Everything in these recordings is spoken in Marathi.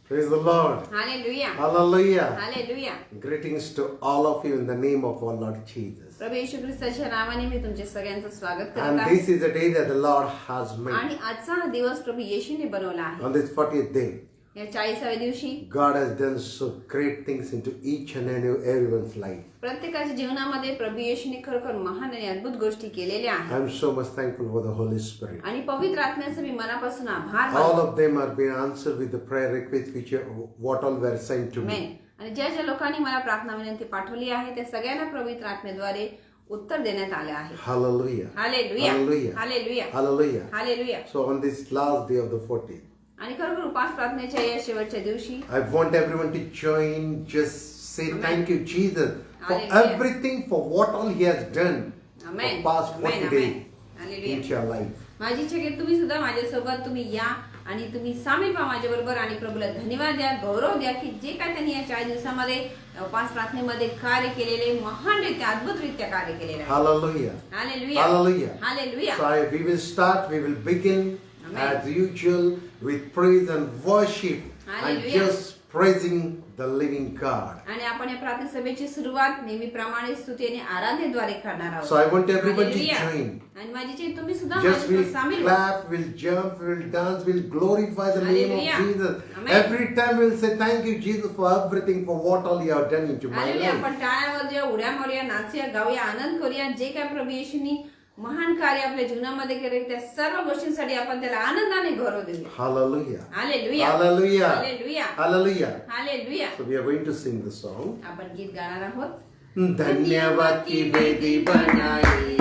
Praise the Lord. Hallelujah. Hallelujah. Hallelujah. Greetings to all of you in the name of our Lord Jesus. प्रभू येशू ख्रिस्ताच्या नावाने मी तुमचे सगळ्यांचं स्वागत करत And आहे. this is the day that the Lord has आणि made. आजचा हा दिवस प्रभू येशूने बनवला आहे. On this 40th day, या 40व्या दिवशी God has done so great things into each and everyone's life. प्रत्येकाच्या जीवनामध्ये प्रभू येशूने खरोखर महान आणि अद्भुत गोष्टी केलेल्या आहेत. I'm so much thankful for the Holy Spirit. आणि पवित्र आत्म्याचा मी मनापासून आभार All मानतो. of them are being answered with the prayer request which what all were sent to Amen. me. आणि ज्या ज्या लोकांनी मला प्रार्थना विनंती पाठवली आहे त्या सगळ्यांना पवित्र आत्म्याद्वारे उत्तर देण्यात आले आहे. Hallelujah. Hallelujah. Hallelujah. Hallelujah. Hallelujah. Hallelujah. So on this last day of the 40th, आणि खरोखर उपास प्रार्थनेच्या या शेवटच्या दिवशी I want everyone to join, just say Amen. thank you, Jesus, for Hallelujah. everything, for what all He has done Amen. for past 40 Amen. days Hallelujah. into your life. माझी इच्छा की तुम्ही सुद्धा माझ्यासोबत तुम्ही या आणि तुम्ही सामील व्हा माझ्या बरोबर आणि प्रभूला धन्यवाद द्या, गौरव द्या की जे काय त्यांनी या 40 दिवसामध्ये उपास प्रार्थनेमध्ये कार्य केलेले महानरित्या अद्भुतरित्या कार्य केलेले आहे. Hallelujah. Hallelujah. Hallelujah. Hallelujah. So we will start, we will begin Amen. as usual with praise and worship and Hallelujah. just praising the living God. आणि आपण या प्रार्थना सभेची सुरुवात नेहमीप्रमाणे स्तुती आणि आराधनेद्वारे करणार आहोत. So I want everyone to hallelujah. join. आणि माझी इच्छा आहे तुम्ही सुद्धा Just माझ्यासोबत we'll सामील व्हा. clap, we'll jump, we'll dance, we'll glorify the name of Hallelujah. Jesus. Amen. Every time we'll say thank you, Jesus, for everything, for what all you have done into my hallelujah. life. आपण टाळ्या वाजवूया, उड्या मारूया, नाचूया, गाऊया, आनंद करूया. जे काय प्रभू येशूनी महान कार्य आपल्या जीवनामध्ये केले त्या सर्व गोष्टींसाठी आपण त्याला आनंदाने गौरव देऊया. Hallelujah. Hallelujah. Hallelujah. Hallelujah. Hallelujah. Hallelujah. So we are going to sing the song. आपण गीत गाणार आहोत. धन्यवाद की वेदी बनाई,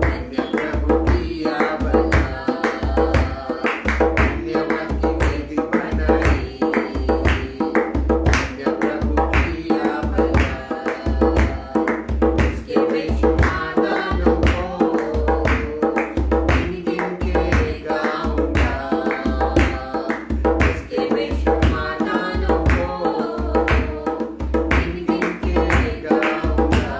धन्य प्रभु किया भला, धन्यवाद की वेदी बनाई, धन्य प्रभु किया भला, इसके बेशुमार को दिन दिन के गाऊंगा, इसके बेशुमार को दिन दिन के गाऊंगा.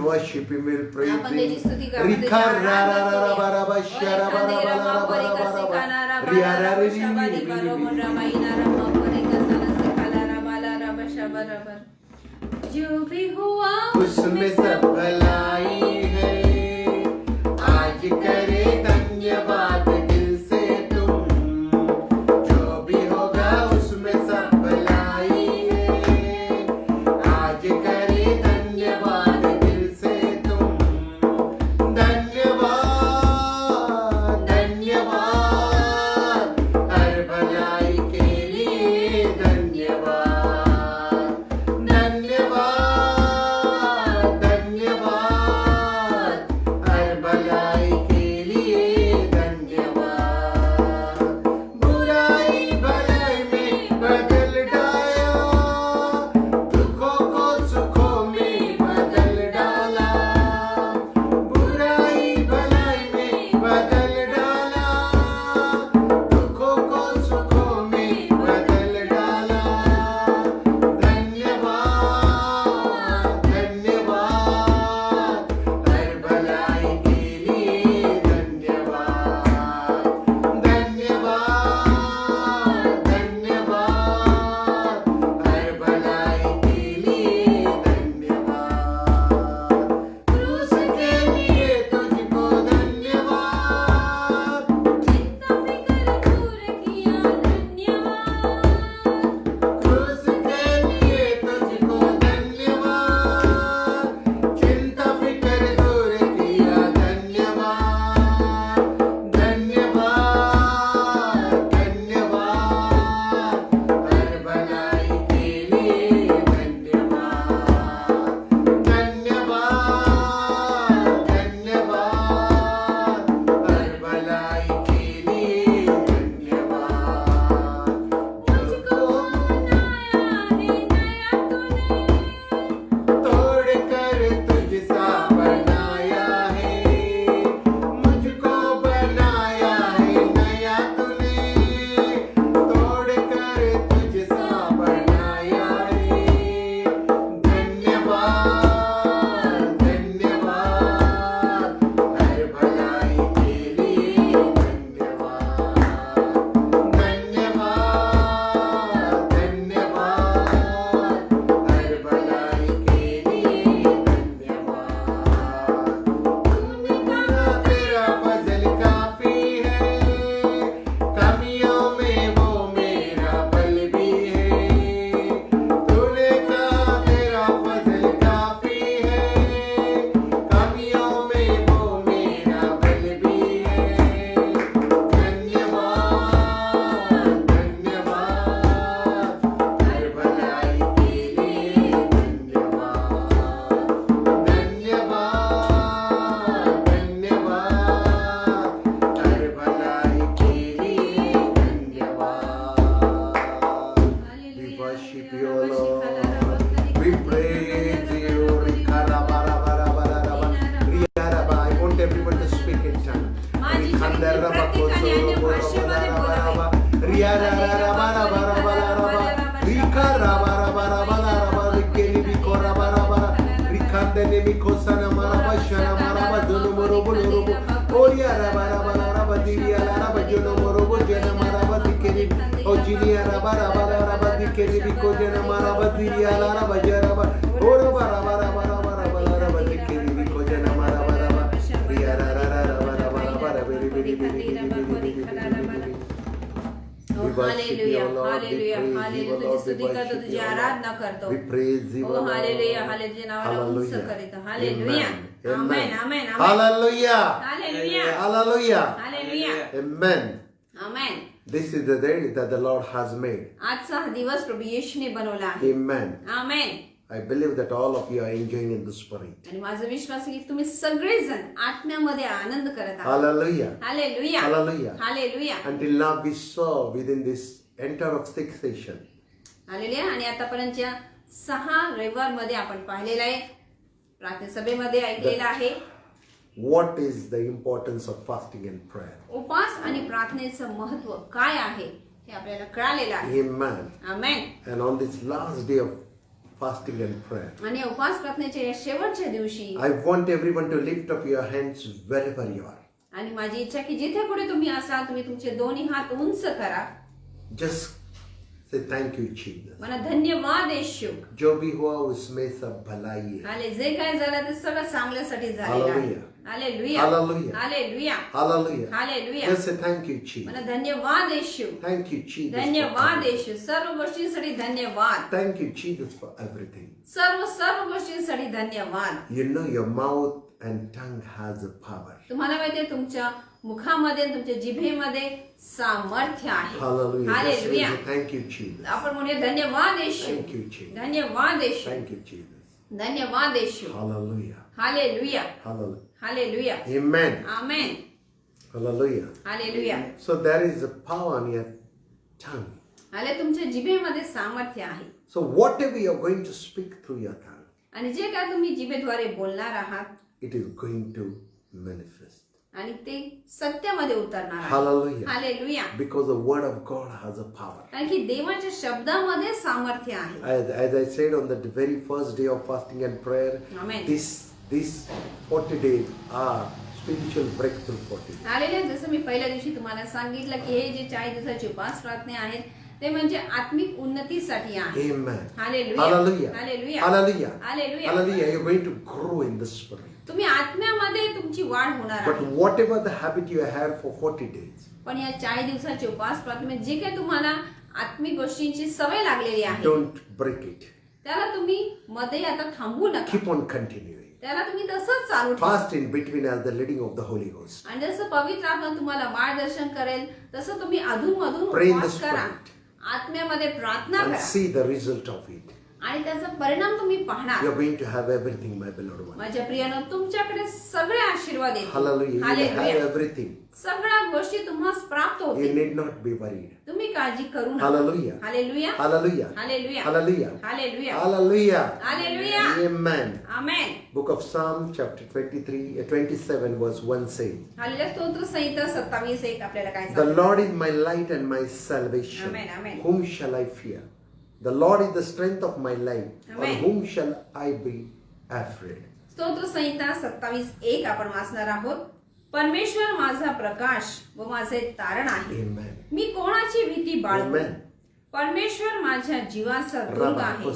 worship Him, we'll praise आपण त्याची स्तुती Him. करू, आपण त्याची Rika ra आराधना ra ra ra करूया. ba ra ba ओ sha ra ba ra एखादे ba Rama la ra ba परी ra ba कसे ra ba. काना रा Ria बाला ra रा ri बशा ri बाली ri बारो ri मोन ri रा ri. माईना रमा परी कसा से काला रा बाला रा बशा बराबर जो भी हुआ उसमें सब भलाई है, आज करे धन्यवाद दिल से तुम, जो भी होगा उसमें सब भलाई है, आज करे धन्यवाद दिल से तुम, धन्यवाद धन्यवाद हर भलाई के लिए धन्यवाद, धन्यवाद धन्यवाद हर भलाई के लिए धन्यवाद, बुराई भलाई में बदल डाला, दुखों को सुखों में बदल डाला, बुराई भलाई में बदल डाला, दुखों को सुखों में बदल डाला, धन्यवाद धन्यवाद हर भलाई के लिए धन्यवाद, धन्यवाद धन्यवाद हर भलाई के लिए धन्यवाद, क्रूस के लिए तुझको धन्यवाद, चिंता फिकर दूर किया धन्यवाद क्रूस के लिए तुझको धन्यवाद, चिंता फिकर दूर किया धन्यवाद, धन्यवाद धन्यवाद हर भलाई के लिए धन्यवाद, धन्यवाद धन्यवाद हर भलाई के लिए धन्यवाद, मुझको बनाया है नया तूने तोड़ कर तुझसा बनाया है, मुझको बनाया है नया तूने, तोड़ कर तुझसा बनाया है, धन्यवाद धन्यवाद हर भलाई के लिए धन्यवाद, धन्यवाद धन्यवाद हर भलाई के लिए धन्यवाद, तूने कहा तेरा फजल काफी है, कमियों में वो मेरा बल भी है, तूने कहा तेरा फजल काफी है, कमियों में वो मेरा बल भी है, धन्यवाद धन्यवाद हर भलाई के लिए धन्यवाद, धन्यवाद धन्यवाद हर भलाई के लिए धन्यवाद. We worship you, Lord. We praise you. Rikarabarabarabarabaraba. Riyaraba. I want everyone to speak in tongue. Rikandarabakosoroborobarabaraba. Riyarararabarabarabaraba. Rikarabarabarabarabaraba. Rikelibikorabarabara. Rikandenimikosanamaraba. Shanamaraba. Dunumorobolobo. Oriyarabarabaraba. Diriyaraba. Junumorobo. Janamaraba. Dikelibi. Ojiniyarabarabaraba. Dikelibiko. Janamaraba. Diriyaraba. Jaraba. Orabarabarabarabaraba. Dikelibiko. Janamarabaraba. Riyarararabarabarabaraba. Very, very, very, very, very, very, very, very, very. Oh, We worship hallelujah, you, Lord. We hallelujah, praise you, hallelujah. Lord. तुझी We स्तुती करतो, worship तुझी you, Lord. आराधना करतो. We praise you, Oh, Lord. hallelujah, hallelujah. तुझ्या नावाला उंच करीतो. Hallelujah. Amen. Amen, amen, amen. Hallelujah. Hallelujah. Hallelujah. Hallelujah. Amen. Amen. This is the day that the Lord has made. आजचा हा दिवस प्रभू येशूने बनवला आहे. Amen. Amen. I believe that all of you are enjoying in the spirit. आणि माझा विश्वास आहे की तुम्ही सगळेजण आत्म्यामध्ये आनंद करत आहात. Hallelujah. Hallelujah. Hallelujah. Hallelujah. Until now we saw within this entire of 6 session Hallelujah. आणि आतापर्यंतच्या 6 रविवार मध्ये आपण पाहिलेलं आहे, प्रार्थना सभेमध्ये ऐकलेलं आहे what is the importance of fasting and prayer. उपास आणि प्रार्थनेचं महत्व काय आहे हे आपल्याला कळालेलं आहे. Amen. Amen. And on this last day of fasting and prayer. आणि उपवास प्रार्थनेच्या या शेवटच्या दिवशी I want everyone to lift up your hands wherever you are. आणि माझी इच्छा की जिथे कुठे तुम्ही असाल तुम्ही तुमचे दोन्ही हात उंच करा. Just say thank you, Jesus. मला धन्यवाद येशू. जो भी हुआ उसमें सब भलाई है. आले जे काय झालं ते सगळं चांगल्यासाठी झालेलं आहे. Hallelujah. Hallelujah. Hallelujah. Hallelujah. Hallelujah. Just say thank you, Jesus. मला धन्यवाद येशू. Thank you, Jesus. for धन्यवाद coming. येशू. सर्व गोष्टींसाठी धन्यवाद. Thank you, Jesus, for everything. सर्व गोष्टींसाठी धन्यवाद. You know your mouth and tongue has a power. तुम्हाला माहिती आहे तुमच्या मुखामध्ये तुमच्या जिभेमध्ये सामर्थ्य आहे. Hallelujah. Just hallelujah. say thank you, Jesus. आपण म्हणूया धन्यवाद येशू. Thank you, Jesus. धन्यवाद येशू. Thank you, Jesus. धन्यवाद येशू. Hallelujah. Hallelujah. Hallelujah. Hallelujah. Amen. Amen. Hallelujah. Hallelujah. So there is a power on your tongue. हाले तुमच्या जिभेमध्ये सामर्थ्य आहे. So whatever you are going to speak through your tongue, आणि जे काय तुम्ही जिभेद्वारे बोलणार आहात it is going to manifest. आणि ते सत्यामध्ये उतरणार आहे. Hallelujah. Hallelujah. Because the word of God has a power. कारण की देवाच्या शब्दामध्ये सामर्थ्य आहे. As I said on the very first day of fasting and prayer, Amen. these 40 days are spiritual breakthrough 40 days. Hallelujah. जसं मी पहिल्या दिवशी तुम्हाला सांगितलं की हे जे 40 दिवसाचे उपवास प्रार्थना आहेत ते म्हणजे आत्मिक उन्नतीसाठी आहे. Amen. Hallelujah. Hallelujah. Hallelujah. Hallelujah. Hallelujah. Hallelujah. You're going to grow in the spirit. तुम्ही आत्म्यामध्ये तुमची वाढ होणार But आहे. whatever the habit you had for 40 days, पण या 40 दिवसाचे उपवास प्रार्थनेत जे काही तुम्हाला आत्मिक गोष्टींची सवय लागलेली आहे don't break it. त्याला तुम्ही मध्ये आता थांबू नका. Keep on continuing. त्याला तुम्ही तसंच चालू ठेवा. Fast in between as the leading of the Holy Ghost. आणि जसं पवित्र आत्मा तुम्हाला मार्गदर्शन करेल तसं तुम्ही अधूनमधून Pray in the उपवास करा. spirit. आत्म्यामध्ये प्रार्थना And करा see the result of it. आणि त्याचा परिणाम तुम्ही पाहणार. You're going to have everything, my beloved one. माझ्या प्रियानं तुमच्याकडे सगळे आशीर्वाद येतील. Hallelujah. You will have hallelujah. everything. सगळ्या गोष्टी तुम्हाला प्राप्त You होतील. need not be worried. तुम्ही काळजी करू नका. Hallelujah. Hallelujah. Hallelujah. Hallelujah. Hallelujah. Hallelujah. Hallelujah. Hallelujah. Amen. Amen. Book of Psalm chapter 27 verse 1 says, hallelujah. स्तोत्र संहिता 27:1 आपल्याला काय The सांगतं? Lord is my light and my salvation. Amen, amen. Whom shall I fear? The Lord is the strength of my life. On Amen. whom shall I be afraid? स्तोत्र संहिता 27:1 आपण वाचणार आहोत. परमेश्वर माझा प्रकाश व माझे तारण आहे. Amen. मी कोणाची भीती बाळगू? Amen. परमेश्वर माझ्या जीवाचा दुर्ग आहे.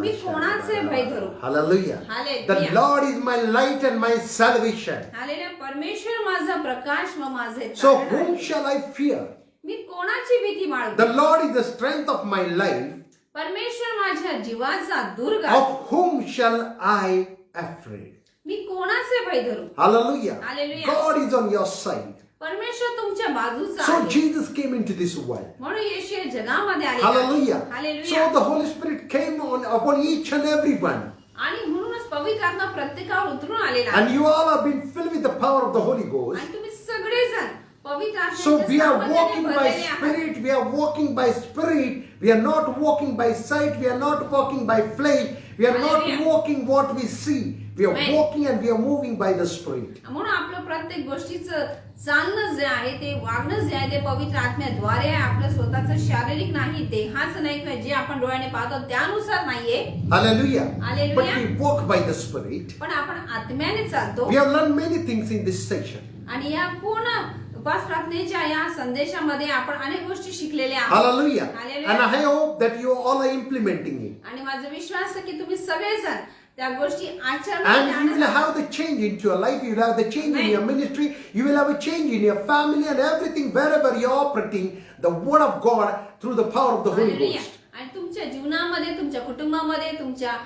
मी कोणाचे भय धरू? Hallelujah. Hallelujah. The Lord is my light and my salvation. Hallelujah. परमेश्वर माझा प्रकाश व माझे So तारण whom आहे. shall I fear? मी कोणाची भीती बाळगू? The Lord is the strength of my life. परमेश्वर माझ्या जीवाचा दुर्ग आहे. Of whom shall I afraid? मी कोणाचे भय धरू? Hallelujah. Hallelujah. God is on your side. परमेश्वर तुमच्या बाजूचा So आहे. Jesus came into this world. म्हणून येशू या जगामध्ये आले. Hallelujah. Hallelujah. So the Holy Spirit came upon each and every one. आणि म्हणूनच पवित्र आत्मा प्रत्येकावर उतरून आलेला आहे. And you all have been filled with the power of the Holy Ghost. आणि तुम्ही सगळेजण पवित्र So we आत्म्याच्या are सामर्थ्याने walking by भरलेले आहात. spirit. We are walking by spirit. We are not walking by sight. We are not walking by flesh. We are not Hallelujah. walking what we see. We are Amen. walking and we are moving by the spirit. म्हणून आपलं प्रत्येक गोष्टीचं चालणं जे आहे ते वागणं जे आहे ते पवित्र आत्म्याद्वारे आहे. आपलं स्वतःचं शारीरिक नाही, देहाचं नाही किंवा जे आपण डोळ्याने पाहतो त्यानुसार नाहीये. Hallelujah. Hallelujah. But we walk by the spirit. पण आपण आत्म्याने चालतो. We have learned many things in this section. आणि या पूर्ण उपास प्रार्थनेच्या या संदेशामध्ये आपण अनेक गोष्टी शिकलेल्या आहोत. Hallelujah. Hallelujah. And I hope that you all are implementing it. आणि माझा विश्वास आहे की तुम्ही सगळेजण त्या गोष्टी आचरणात And you will आणत have the change into your life. You will have the change in Amen. your ministry. You will have a change in your family and everything. Wherever you are operating the word of God through the power of the Holy hallelujah. Ghost. आणि तुमच्या जीवनामध्ये तुमच्या कुटुंबामध्ये तुमच्या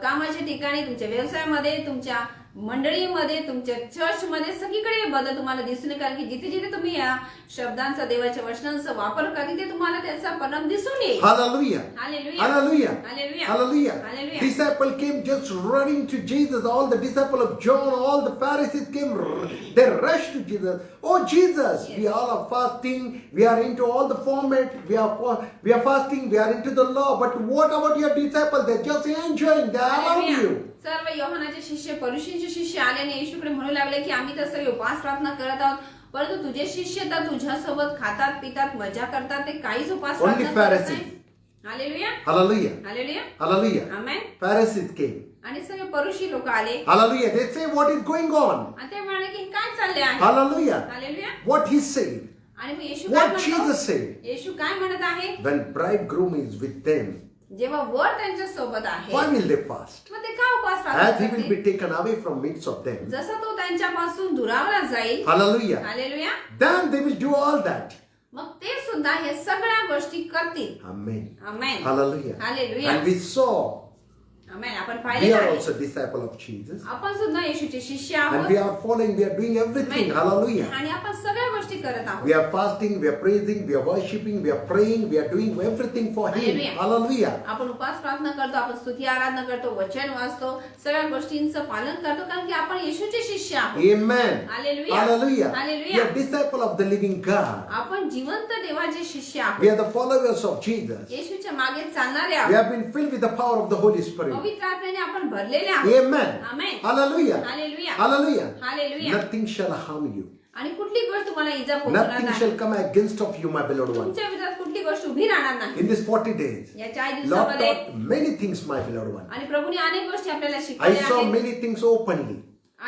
कामाच्या ठिकाणी तुमच्या व्यवसायामध्ये तुमच्या मंडळीमध्ये तुमच्या चर्चमध्ये सगळीकडे बदल तुम्हाला दिसून येईल. कारण की जिथे जिथे तुम्ही या शब्दांचा देवाच्या वचनांचा वापर करा तिथे तुम्हाला त्याचा परिणाम दिसून येईल. Hallelujah. Hallelujah. Hallelujah. Hallelujah. Hallelujah. Hallelujah. Disciple came just running to Jesus. All the disciple of John, all the Pharisees came. They rushed to Jesus. Oh Jesus, Yes. we all are fasting. We are into all the format. We are fasting. We are into the law. But what about your disciples? They're just enjoying. They're around hallelujah. you. सर्व योहानाचे शिष्य परुषींचे शिष्य आल्याने येशूकडे म्हणू लागले की आम्ही तर सर्व उपवास प्रार्थना करत आहोत, परंतु तुझे शिष्य तर तुझ्यासोबत खातात पितात मजा करतात, ते काहीच उपवास Only प्रार्थना करत Pharisees. नाही. Hallelujah Hallelujah. Hallelujah Hallelujah. आमेन. Pharisees came. आणि सगळे परुषी लोक आले Hallelujah. They say, what is going on? आणि ते म्हणाले की काय चालले आहे Hallelujah. Hallelujah. What he said. आणि मग येशू काय What Jesus म्हणतो said. येशू काय म्हणत आहे When bridegroom is with them, जेव्हा वर त्यांच्या सोबत आहे why will they fast? मग ते का उपास As प्रार्थना he will करतील? be taken away from midst of them. जसं तो त्यांच्यापासून दुरावला जाईल Hallelujah. Hallelujah Then they will do all that. मग ते सुद्धा हे सगळ्या गोष्टी करतील Amen. Amen Hallelujah. Hallelujah And we saw आमेन आपण we पाहिले are आहे also disciple of Jesus. आपण सुद्धा येशूचे शिष्य And we आहोत are following, we are doing everything. Amen. Hallelujah. आणि आपण सगळ्या गोष्टी करत आहोत We are fasting, we are praising, we are worshiping, we are praying, we are doing everything for Him. Hallelujah. Hallelujah. आपण उपास प्रार्थना करतो आपण स्तुती आराधना करतो वचन वाचतो सगळ्या गोष्टींचं पालन करतो कारण की आपण येशूचे शिष्य आहोत Amen. Hallelujah. Hallelujah. Hallelujah. We are disciple of the living God. आपण जिवंत देवाचे शिष्य We आहोत are the followers of Jesus. येशूच्या मागे चालणारे We आहोत have been filled with the power of the Holy Spirit. पवित्र आत्म्याने आपण भरलेले आहोत Amen. Amen. Hallelujah. Hallelujah. Hallelujah. Hallelujah. Nothing shall harm you. आणि कुठली गोष्ट तुम्हाला इजा पोहोचणार Nothing नाही shall come against of you, my beloved one. तुमच्या विरोधात कुठली गोष्ट उभी राहणार नाही In these 40 days, या 40 Lord दिवसामध्ये taught many things, my beloved one. आणि प्रभूने अनेक गोष्टी आपल्याला I शिकवल्या saw आहेत many things openly.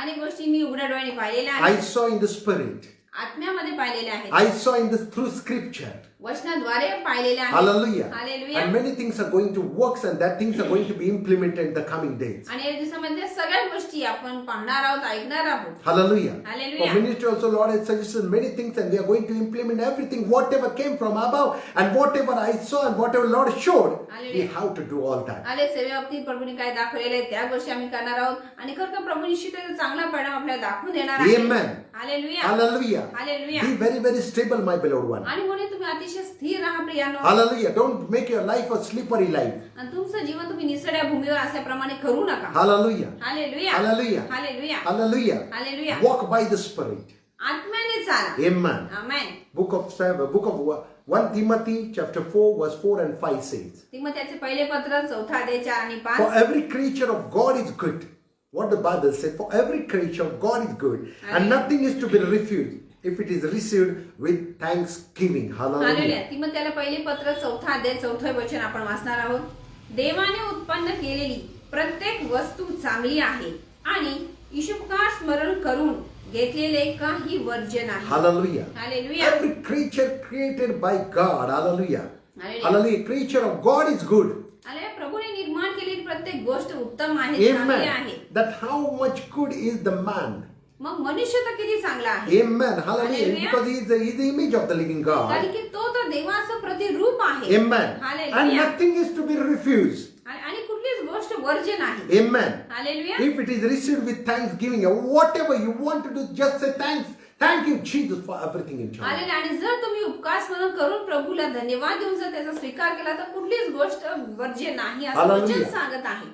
अनेक गोष्टी मी उघड्या डोळ्याने पाहिलेल्या I आहेत saw in the Spirit. आत्म्यामध्ये पाहिलेल्या आहेत I saw in this through Scripture. वचनाद्वारे पाहिलेल्या आहेत Hallelujah. Hallelujah And many things are going to work, and that things are going to be implemented in the coming days. आणि या दिवसामध्ये सगळ्या गोष्टी आपण पाहणार आहोत ऐकणार आहोत Hallelujah. Hallelujah. For ministry also, Lord has suggested many things, and we are going to implement everything, whatever came from above, and whatever I saw, and whatever Lord showed, we Hallelujah. have to do all that. आले सेवेबाबतीत प्रभूने काय दाखवलेले आहे त्या गोष्टी आम्ही करणार आहोत आणि खरं तर प्रभू निश्चित त्याचा चांगला परिणाम आपल्याला दाखवून देणार आहे Amen. Hallelujah Hallelujah. Hallelujah. Be very, very stable, my beloved one. आणि म्हणून तुम्ही अतिशय स्थिर राहा प्रियानो Hallelujah. Don't make your life a slippery life. आणि तुमचं जीवन तुम्ही निसड्या भूमीवर असल्याप्रमाणे करू नका Hallelujah. Hallelujah Hallelujah. Hallelujah Hallelujah. Hallelujah Walk by the Spirit. आत्म्याने चाला Amen. Amen Book of 1 Timothy chapter 4 verse 4 and 5 says, तिमोथेचे पहिले पत्र 4 अध्याय 4 आणि for 5 every creature of God is good. What the Bible says, for every creature of God is good, and nothing is to be refused if it is received with thanksgiving. Hallelujah Hallelujah. तिमोथेला पहिले पत्र 4 अध्याय 4 वचन आपण वाचणार आहोत देवाने उत्पन्न केलेली प्रत्येक वस्तू चांगली आहे आणि ईशुपकार स्मरण करून घेतलेले काही वर्ज्य नाही Hallelujah. Hallelujah Every creature created by God. Hallelujah. Hallelujah. Hallelujah. Creature of God is good. Hallelujah प्रभूने निर्माण केलेली प्रत्येक गोष्ट उत्तम आहे चांगली आहे Amen. That how much good is the man. मग मनुष्य तर किती चांगला आहे Amen. Hallelujah. Hallelujah. Because he is the image of the living कारण God. की तो तर देवाचं प्रतिरूप आहे Amen. And hallelujah nothing is to be refused. आणि कुठलीच गोष्ट वर्ज्य नाही Amen. Hallelujah If it is received with thanksgiving, or whatever you want to do, just say thanks. Thank you, Jesus, for everything in your life. Hallelujah आणि जर तुम्ही उपकार स्मरण करून प्रभूला धन्यवाद देऊन जर त्याचा स्वीकार केला तर कुठलीच गोष्ट वर्ज्य नाही असं वचन Hallelujah. सांगत आहे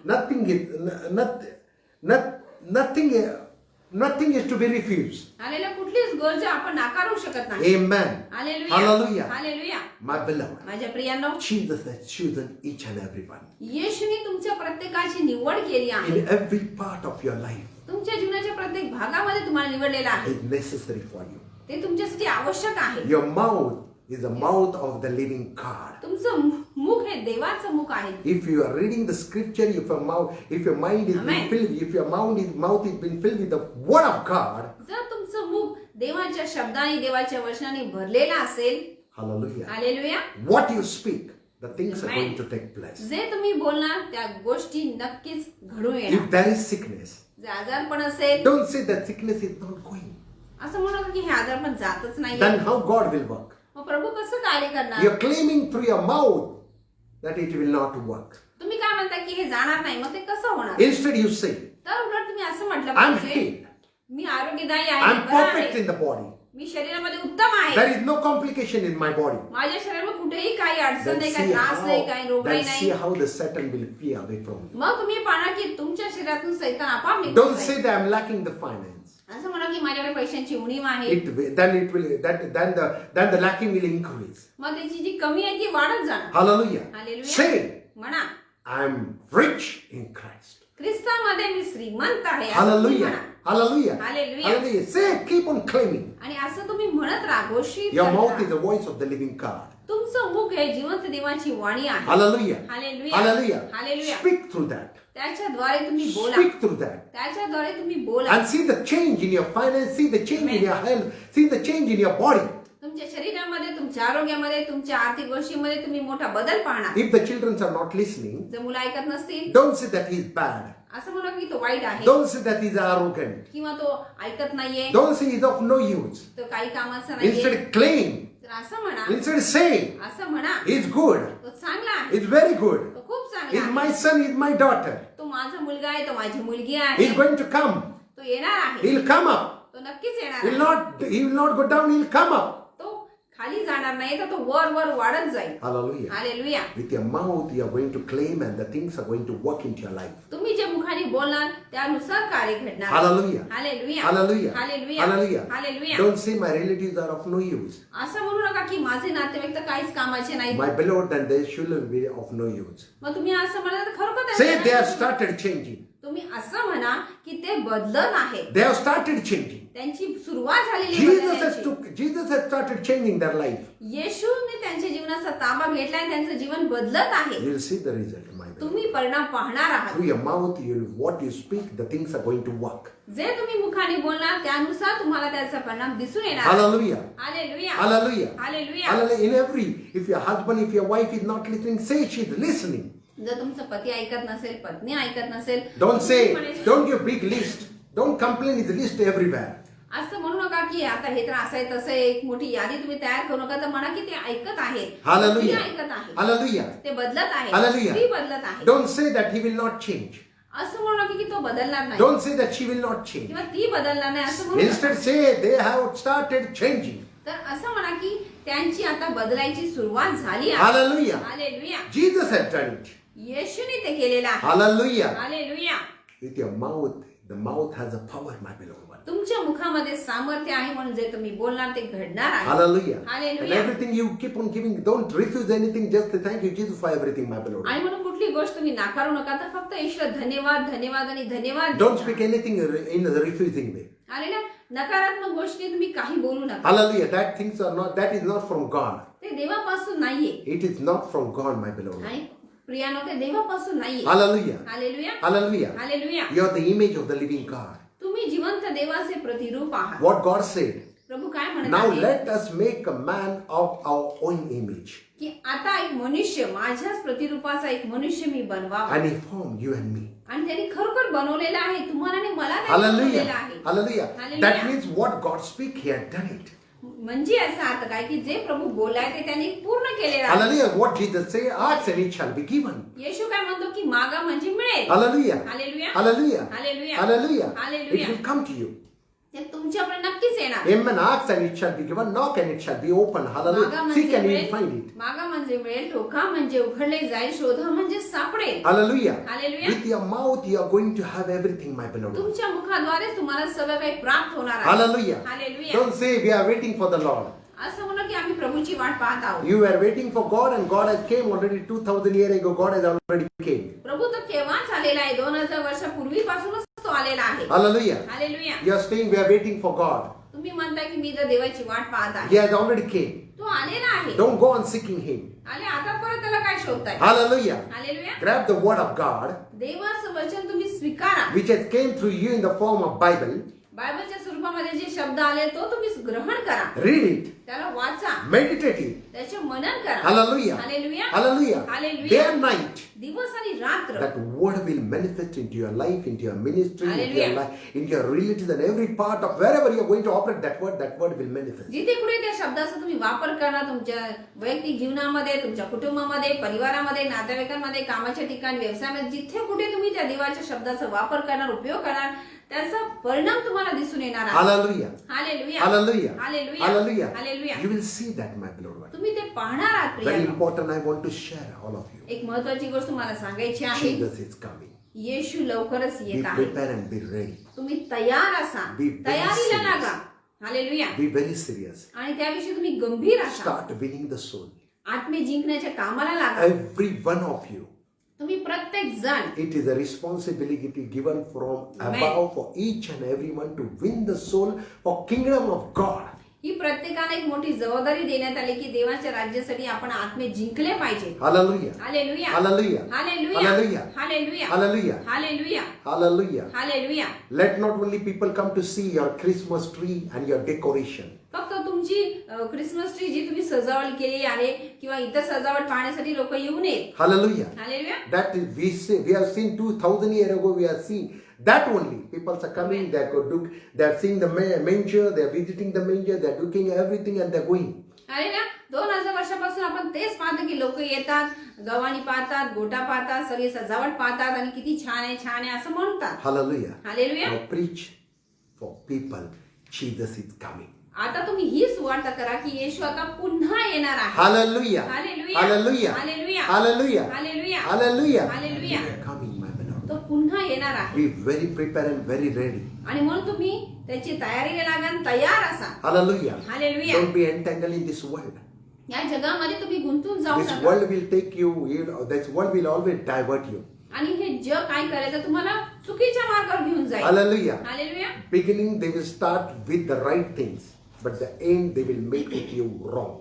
Nothing is to be refused. Hallelujah कुठलीच गोष्ट आपण नाकारू शकत नाही Amen. Hallelujah Hallelujah. Hallelujah My beloved, माझ्या प्रियांनो Jesus has chosen each and every one येशूने तुमच्या प्रत्येकाची निवड केली आहे in every part of your life. तुमच्या जीवनाच्या प्रत्येक भागामध्ये तुम्हाला निवडलेला आहे Is necessary for you. ते तुमच्यासाठी आवश्यक आहे Your mouth is the mouth of the living God. तुमचं मुख हे देवाचं मुख आहे If you are reading the scripture, if your mind is being Amen. filled, if your mouth is being filled with the word of God, जर तुमचं मुख देवाच्या शब्दाने देवाच्या वचनाने भरलेलं असेल hallelujah. Hallelujah What you speak, the things are Amen. going to take place. जे तुम्ही बोलणार त्या गोष्टी नक्कीच घडून येणार If there is sickness, जे आजारपण असेल don't say that sickness is not going. असं म्हणू नका की हे आजारपण जातच नाही Then how God will work? मग प्रभू कसं कार्य करणार You're claiming through your mouth that it will not work. तुम्ही काय म्हणता की हे जाणार नाही मग ते कसं होणार Instead you say, तर उलट तुम्ही असं म्हटलं I'm पाहिजे healed. मी आरोग्यदायी आहे I'm बरं perfect आहे. in the body. मी शरीरामध्ये उत्तम आहे There is no complication in my body. माझ्या शरीरामध्ये कुठेही काही अडचण Then नाही see काही त्रास नाही काही रोगराई then see नाही how the Satan will flee away from you. मग तुम्ही पाहणार की तुमच्या शरीरातून सैतान आपाप निघून Don't जाईल. say that I'm lacking the finance. असं म्हणा की माझ्याकडे पैशांची उणीव आहे Then the lacking will increase. मग त्याची जी कमी आहे ती वाढत जाणार Hallelujah. हालेलुया. Say, म्हणा I'm rich in Christ. ख्रिस्तामध्ये मी श्रीमंत आहे असं तुम्ही Hallelujah. म्हणा. Hallelujah. Hallelujah. Hallelujah. Say, keep on claiming. आणि असं तुम्ही म्हणत राहा घोषित Your करत mouth राहा. is the voice of the living God. तुमचं मुख हे जिवंत देवाची वाणी आहे. Hallelujah. Hallelujah. Hallelujah. Hallelujah. Speak through that. त्याच्याद्वारे तुम्ही बोला. Speak through that. त्याच्याद्वारे तुम्ही बोला. And see the change in your finance, see the change in your health, see the change in your body. तुमच्या शरीरामध्ये, तुमच्या आरोग्यामध्ये, तुमच्या आर्थिक गोष्टीमध्ये तुम्ही मोठा बदल पाहणार. If the children are not listening, जर मुलं ऐकत नसतील, don't say that he's bad. असं म्हणा की तो वाईट आहे Don't say that he's arrogant. किंवा तो ऐकत नाहीये, Don't say he's of no use. तो काही कामाचा नाहीये. Instead claim. तर असं म्हणा, Instead say, असं म्हणा, he's good. तो चांगला आहे, He's very good. तो खूप चांगला He's आहे, my son, he's my daughter. तो माझा मुलगा आहे, तो माझी मुलगी आहे, He's going to come. तो येणार आहे, He'll come up. तो नक्कीच येणार He आहे. will not go down, he'll come up. तो खाली जाणार नाही, तर तो वर वर वाढत जाईल. Hallelujah. Hallelujah. With your mouth, you are going to claim and the things are going to work into your life. तुम्ही जे मुखाने बोलणार त्यानुसार कार्य घडणार. Hallelujah. Hallelujah. Hallelujah. Hallelujah. Hallelujah. Hallelujah. Don't say my relatives are of no use. असं म्हणू नका की माझे नातेवाईक तर काहीच कामाचे नाही. My beloved, and they shouldn't be of no use. मग तुम्ही असं म्हणा तर खरोखर Say they have त्यांचं- started changing. तुम्ही असं म्हणा की ते बदलत आहे, They have started changing. त्यांची सुरुवात झालेली आहे बदलण्याची. Jesus has started changing their life. येशूने त्यांच्या जीवनाचा ताबा घेतलाय, त्यांचं जीवन बदलत आहे. You'll see the result, my beloved. तुम्ही परिणाम पाहणार आहात. Through your mouth, what you speak, the things are going to work. जे तुम्ही मुखाने बोलणार त्यानुसार तुम्हाला त्याचा परिणाम दिसून येणार. Hallelujah. Hallelujah. Hallelujah. Hallelujah. Hallelujah. In every, if your husband, if your wife is not listening, say she's listening. जर तुमचा पती ऐकत नसेल, पत्नी ऐकत नसेल, Don't say, तुम्ही म्हणायचं- don't give big list. Don't complain, it's list everywhere. असं म्हणू नका की आता हे तर असं आहे तसं आहे, एक मोठी यादी तुम्ही तयार करू नका. तर म्हणा की ते ऐकत आहे, Hallelujah. ती ऐकत आहे, Hallelujah. ते बदलत आहे, Hallelujah. ती बदलत आहे. Don't say that he will not change. असं म्हणू नका की तो बदलणार नाही Don't say that she will not change. किंवा ती बदलणार नाही, असं म्हणू नका. Instead say they have started changing. तर असं म्हणा की त्यांची आता बदलायची सुरुवात झाली आहे. Hallelujah. Hallelujah. Jesus has done it. येशूने ते केलेलं आहे. Hallelujah. Hallelujah. With your mouth, the mouth has a power, my beloved one. तुमच्या मुखामध्ये सामर्थ्य आहे, म्हणून जे तुम्ही बोलणार ते घडणार आहे. Hallelujah. And Hallelujah. everything you keep on giving, don't refuse anything, just say thank you Jesus for everything, my beloved. आणि म्हणून कुठली गोष्ट तुम्ही नाकारू नका, तर फक्त ईश्वर धन्यवाद धन्यवाद आणि धन्यवाद. Don't speak anything in the refusing way. Hallelujah. नकारात्मक गोष्टी तुम्ही काही बोलू नका. Hallelujah. That is not from God. ते देवापासून नाहीये. It is not from God, my beloved. आणि प्रियानो ते देवापासून नाहीये. Hallelujah. Hallelujah. Hallelujah. Hallelujah. You are the image of the living God. तुम्ही जिवंत देवाचे प्रतिरूप आहात. What God said. प्रभू काय म्हणत Now आहे let us make a man of our own image. की आता एक मनुष्य, माझ्याच प्रतिरूपाचा एक मनुष्य मी बनवावा. And he formed you and me. आणि त्यांनी खरोखर बनवलेला आहे, तुम्हाला आणि मला त्यांनी Hallelujah. बनवलेलं आहे. Hallelujah. Hallelujah. That means what God speak, he had done it. म्हणजे याचा अर्थ काय की जे प्रभू बोलाय ते त्यांनी पूर्ण केलेलं आहे. Hallelujah. What Jesus say, ask and it shall be given. येशू काय म्हणतो की मागा म्हणजे मिळेल. Hallelujah. Hallelujah. Hallelujah. Hallelujah. Hallelujah. Hallelujah. It will come to you. ते तुमच्याकडे नक्कीच येणार. Amen. Ask and it shall be given. Knock and it shall be open. मागा Hallelujah. म्हणजे Seek and you will मिळेल, find it. मागा म्हणजे मिळेल, ठोका म्हणजे उघडले जाईल, शोधा म्हणजे सापडेल. Hallelujah. Hallelujah. With your mouth, you are going to have everything, my beloved. तुमच्या मुखाद्वारे तुम्हाला सगळं काही प्राप्त होणार आहे. Hallelujah. Hallelujah. Don't say we are waiting for the Lord. असं म्हणू की आम्ही प्रभूची वाट पाहत आहोत. You were waiting for God and God has came already 2000 years ago. God has already came. प्रभू तर केव्हाच आलेला आहे, 2000 वर्षापूर्वीपासूनच तो आलेला आहे. Hallelujah. Hallelujah. You are saying we are waiting for God. तुम्ही म्हणताय की मी तर देवाची वाट पाहत He आहे. has already came. तो आलेला आहे. Don't go on seeking Him. आले आता परत त्याला काय शोधताय? Hallelujah. Hallelujah. Grab the word of God, देवाचं वचन तुम्ही स्वीकारा. which has came through you in the form of Bible. बायबलच्या स्वरूपामध्ये जे शब्द आले तो तुम्ही ग्रहण करा, Read it. त्याला वाचा, Meditate it. त्याचे मनन करा. Hallelujah. Hallelujah. Hallelujah. Hallelujah. Day and night. दिवस आणि रात्र That word will manifest into your life, into your ministry, into your Hallelujah. life, into your relatives, and every part of wherever you are going to operate. That word will manifest. जिथे कुठे त्या शब्दाचा तुम्ही वापर करणार, तुमच्या वैयक्तिक जीवनामध्ये, तुमच्या कुटुंबामध्ये, परिवारामध्ये, नातेवाईकांमध्ये, कामाच्या ठिकाणी, व्यवसायामध्ये, जिथे कुठे तुम्ही त्या देवाच्या शब्दाचा वापर करणार, उपयोग करणार, त्याचा परिणाम तुम्हाला दिसून येणार आहे. Hallelujah. Hallelujah. Hallelujah. Hallelujah. Hallelujah. Hallelujah. You will see that, my beloved one. तुम्ही ते पाहणार आहात Very प्रियानो. important. I want to share all of you. एक महत्वाची गोष्ट तुम्हाला सांगायची आहे. Jesus is coming. येशू लवकरच Be येत आहे. prepared and be ready. तुम्ही तयार असा, Be very तयारीला serious. लागा. हालेलुया. Be very serious. आणि त्याविषयी तुम्ही गंभीर असा, Start winning the soul. आत्मे जिंकण्याच्या कामाला लागा. Every one of you. तुम्ही प्रत्येक जण It is a responsibility given from Amen. above for each and every one to win the soul for kingdom of God. ही प्रत्येकाला एक मोठी जबाबदारी देण्यात आली की देवाच्या राज्यासाठी आपण आत्मे जिंकले पाहिजे. Hallelujah. Hallelujah, Hallelujah. Hallelujah, Hallelujah. Hallelujah, Hallelujah. Hallelujah, Hallelujah. Hallelujah. Let not only people come to see your Christmas tree and your decoration. फक्त तुमची क्रिसमस ट्री जी तुम्ही सजावट केली आहे किंवा इतर सजावट पाहण्यासाठी लोक येऊ नयेत. Hallelujah. Hallelujah. That is, we have seen 2000 years ago, we have seen that only. People are coming, they are seeing the manger, they are visiting the manger, they are looking everything and they are going. Hallelujah. 2000 वर्षापासून आपण तेच पाहतो की लोक येतात, गव्हाणी पाहतात, गोटा पाहतात, सगळी सजावट पाहतात आणि किती छान आहे छान आहे असं म्हणतात. Hallelujah. Hallelujah. Now preach for people, Jesus is coming. आता तुम्ही ही सुवार्त करा की येशू आता पुन्हा येणार आहे. Hallelujah. Hallelujah. Hallelujah. Hallelujah. Hallelujah. Hallelujah. Hallelujah. Hallelujah. He is coming, my beloved. तो पुन्हा येणार आहे Be very prepared and very ready. आणि म्हणून तुम्ही त्याची तयारीला लागा, तयार असा. Hallelujah. Hallelujah. Don't be entangled in this world. या जगामध्ये तुम्ही गुंतून जाऊ This नका. world will take you, this world will always divert you. आणि हे जग काय करायचं तुम्हाला चुकीच्या मार्गावर घेऊन जाईल. Hallelujah. Hallelujah. Beginning they will start with the right things, but the end they will make it you wrong.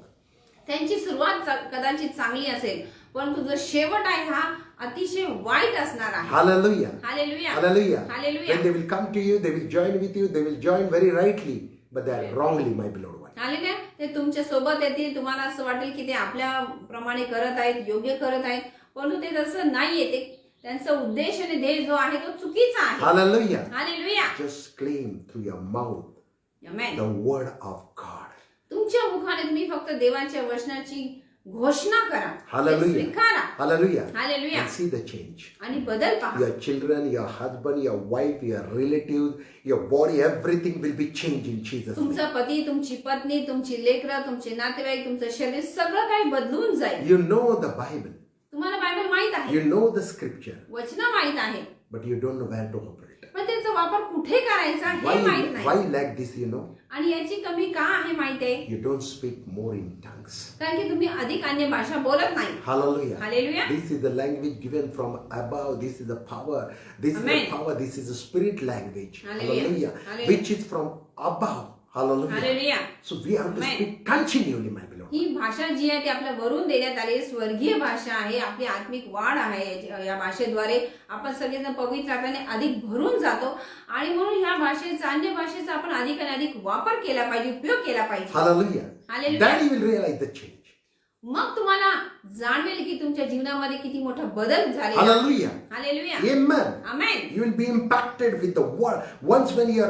त्यांची सुरुवात कदाचित चांगली असेल परंतु जो शेवट आहे हा अतिशय वाईट असणार आहे. Hallelujah. Hallelujah. Hallelujah. Hallelujah. When they will come to you, they will join with you, they will join very rightly, but they are wrongly, my beloved one. Hallelujah. ते तुमच्या सोबत येतील, तुम्हाला असं वाटेल की ते आपल्या प्रमाणे करत आहेत, योग्य करत आहेत, परंतु ते तसं नाहीये. ते त्यांचा उद्देश आणि ध्येय जो आहे तो चुकीचा आहे. Hallelujah. Hallelujah. Just claim through your mouth amen. the word of God. तुमच्या मुखाने तुम्ही फक्त देवाच्या वचनाची घोषणा करा. Hallelujah. स्वीकारा. Hallelujah. Hallelujah. And see the change. आणि बदल पहा. Your children, your husband, your wife, your relatives, your body, everything will be changed in Jesus' name. तुमचा पती, तुमची पत्नी, तुमची लेकरं, तुमचे नातेवाईक, तुमचं शरीर सगळं काही बदलून जाईल. You know the Bible. तुम्हाला बायबल माहित आहे, You know the scripture, वचन माहित आहे, but you don't know where to operate. पण त्याचा वापर कुठे करायचा हे माहित नाही. Why lack this, you know? आणि याची कमी का आहे माहित आहे? You don't speak more in tongues. कारण की तुम्ही अधिक अन्य भाषा बोलत नाही. Hallelujah. Hallelujah. This is the language given from above. This is the power. This is Amen. the power. This is the spirit language. Hallelujah. Hallelujah. Which is from above. Hallelujah. Hallelujah. So we have to Amen. speak continually, my beloved. ही भाषा जी आहे ती आपल्या वरून देण्यात आली स्वर्गीय भाषा आहे. आपली आत्मिक वाढ आहे या भाषेद्वारे. आपण सगळेजण पवित्र आत्म्याने अधिक भरून जातो आणि म्हणून ह्या भाषेचा अन्य भाषेचा आपण अधिक आणि अधिक वापर केला पाहिजे, उपयोग केला पाहिजे. Hallelujah. Hallelujah. Then you will realize the change. मग तुम्हाला जाणवेल की तुमच्या जीवनामध्ये किती मोठा बदल झालेला. Hallelujah. Hallelujah. Amen. Amen. You will be impacted with the word. Once when you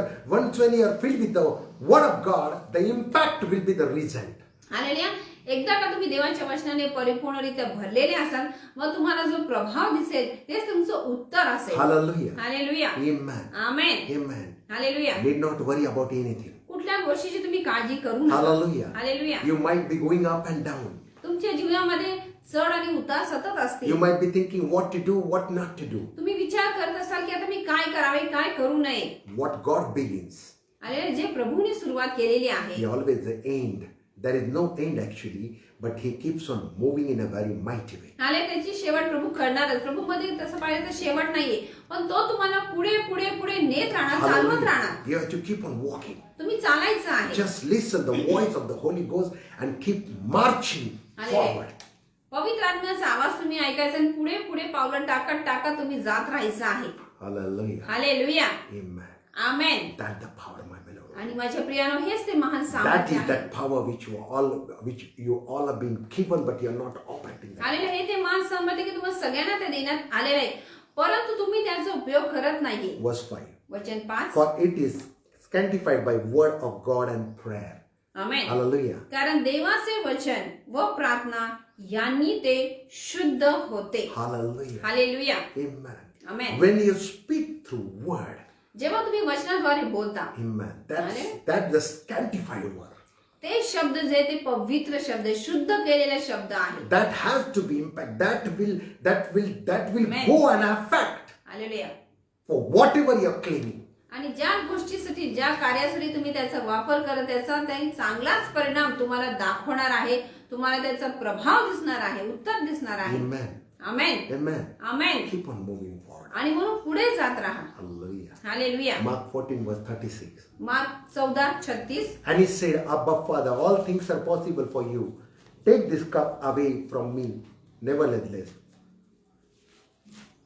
are filled with the word of God, the impact will be the result. Hallelujah. एकदा का तुम्ही देवाच्या वचनाने परिपूर्णरित्या भरलेले असाल मग तुम्हाला जो प्रभाव दिसेल तेच तुमचं उत्तर असेल. Hallelujah. Hallelujah. Amen. Amen. Amen. Hallelujah. Need not worry about anything. कुठल्या गोष्टीची तुम्ही काळजी करू नका. Hallelujah. Hallelujah. You might be going up and down. तुमच्या जीवनामध्ये चढ आणि उतार सतत असतील. You might be thinking what to do, what not to do. तुम्ही विचार करत असाल की आता मी काय करावे, काय करू नये. What God begins, hallelujah. जे प्रभूने सुरुवात केलेली आहे He always the end. There is no end actually, but He keeps on moving in a very mighty way. हाले त्याची शेवट प्रभू करणारच. प्रभू मध्ये तसं पाहिजे तर शेवट नाहीये पण तो तुम्हाला पुढे पुढे पुढे नेत राहणार, चालवत राहणार. You have to keep on walking. तुम्ही चालायचं आहे. Just listen the voice of the Holy Ghost and keep marching forward. पवित्र आत्म्याचा आवाज तुम्ही ऐकायचा आणि पुढे पुढे पावलं टाकत टाकत तुम्ही जात राहायचं आहे. Hallelujah. Hallelujah. Amen. Amen. That's the power, my beloved. आणि माझ्या प्रियानो हेच ते महान That सामर्थ्य is आहे. that power which you all have been given, but you are not operating that. Hallelujah. हे ते महान सामर्थ्य की तुम्हाला सगळ्यांना ते देण्यात आलेलं आहे परंतु तुम्ही त्याचा उपयोग करत नाही. Verse 5. वचन 5. For it is sanctified by word of God and prayer. Amen. Hallelujah. कारण देवाचे वचन व प्रार्थना यांनी ते शुद्ध होते. Hallelujah. Hallelujah. Amen. Amen. When you speak through word, जेव्हा तुम्ही वचनाद्वारे बोलता amen, that's Amen. the sanctified word. ते शब्द जे ते पवित्र शब्द आहे, शुद्ध केलेले शब्द आहे. That has to be impact. That will Amen. go and affect hallelujah. for whatever you're claiming. आणि ज्या गोष्टीसाठी ज्या कार्यासाठी तुम्ही त्याचा वापर करत त्याचा काही चांगलाच परिणाम तुम्हाला दाखवणार आहे. तुम्हाला त्याचा प्रभाव दिसणार आहे, उत्तर दिसणार आहे. Amen. Amen. Amen. Amen. Keep on moving forward. आणि म्हणून पुढे जात राहा. Hallelujah. Hallelujah. Mark 14 verse 36. Mark 14:36. And he said, Abba Father, all things are possible for you. Take this cup away from me. Nevertheless,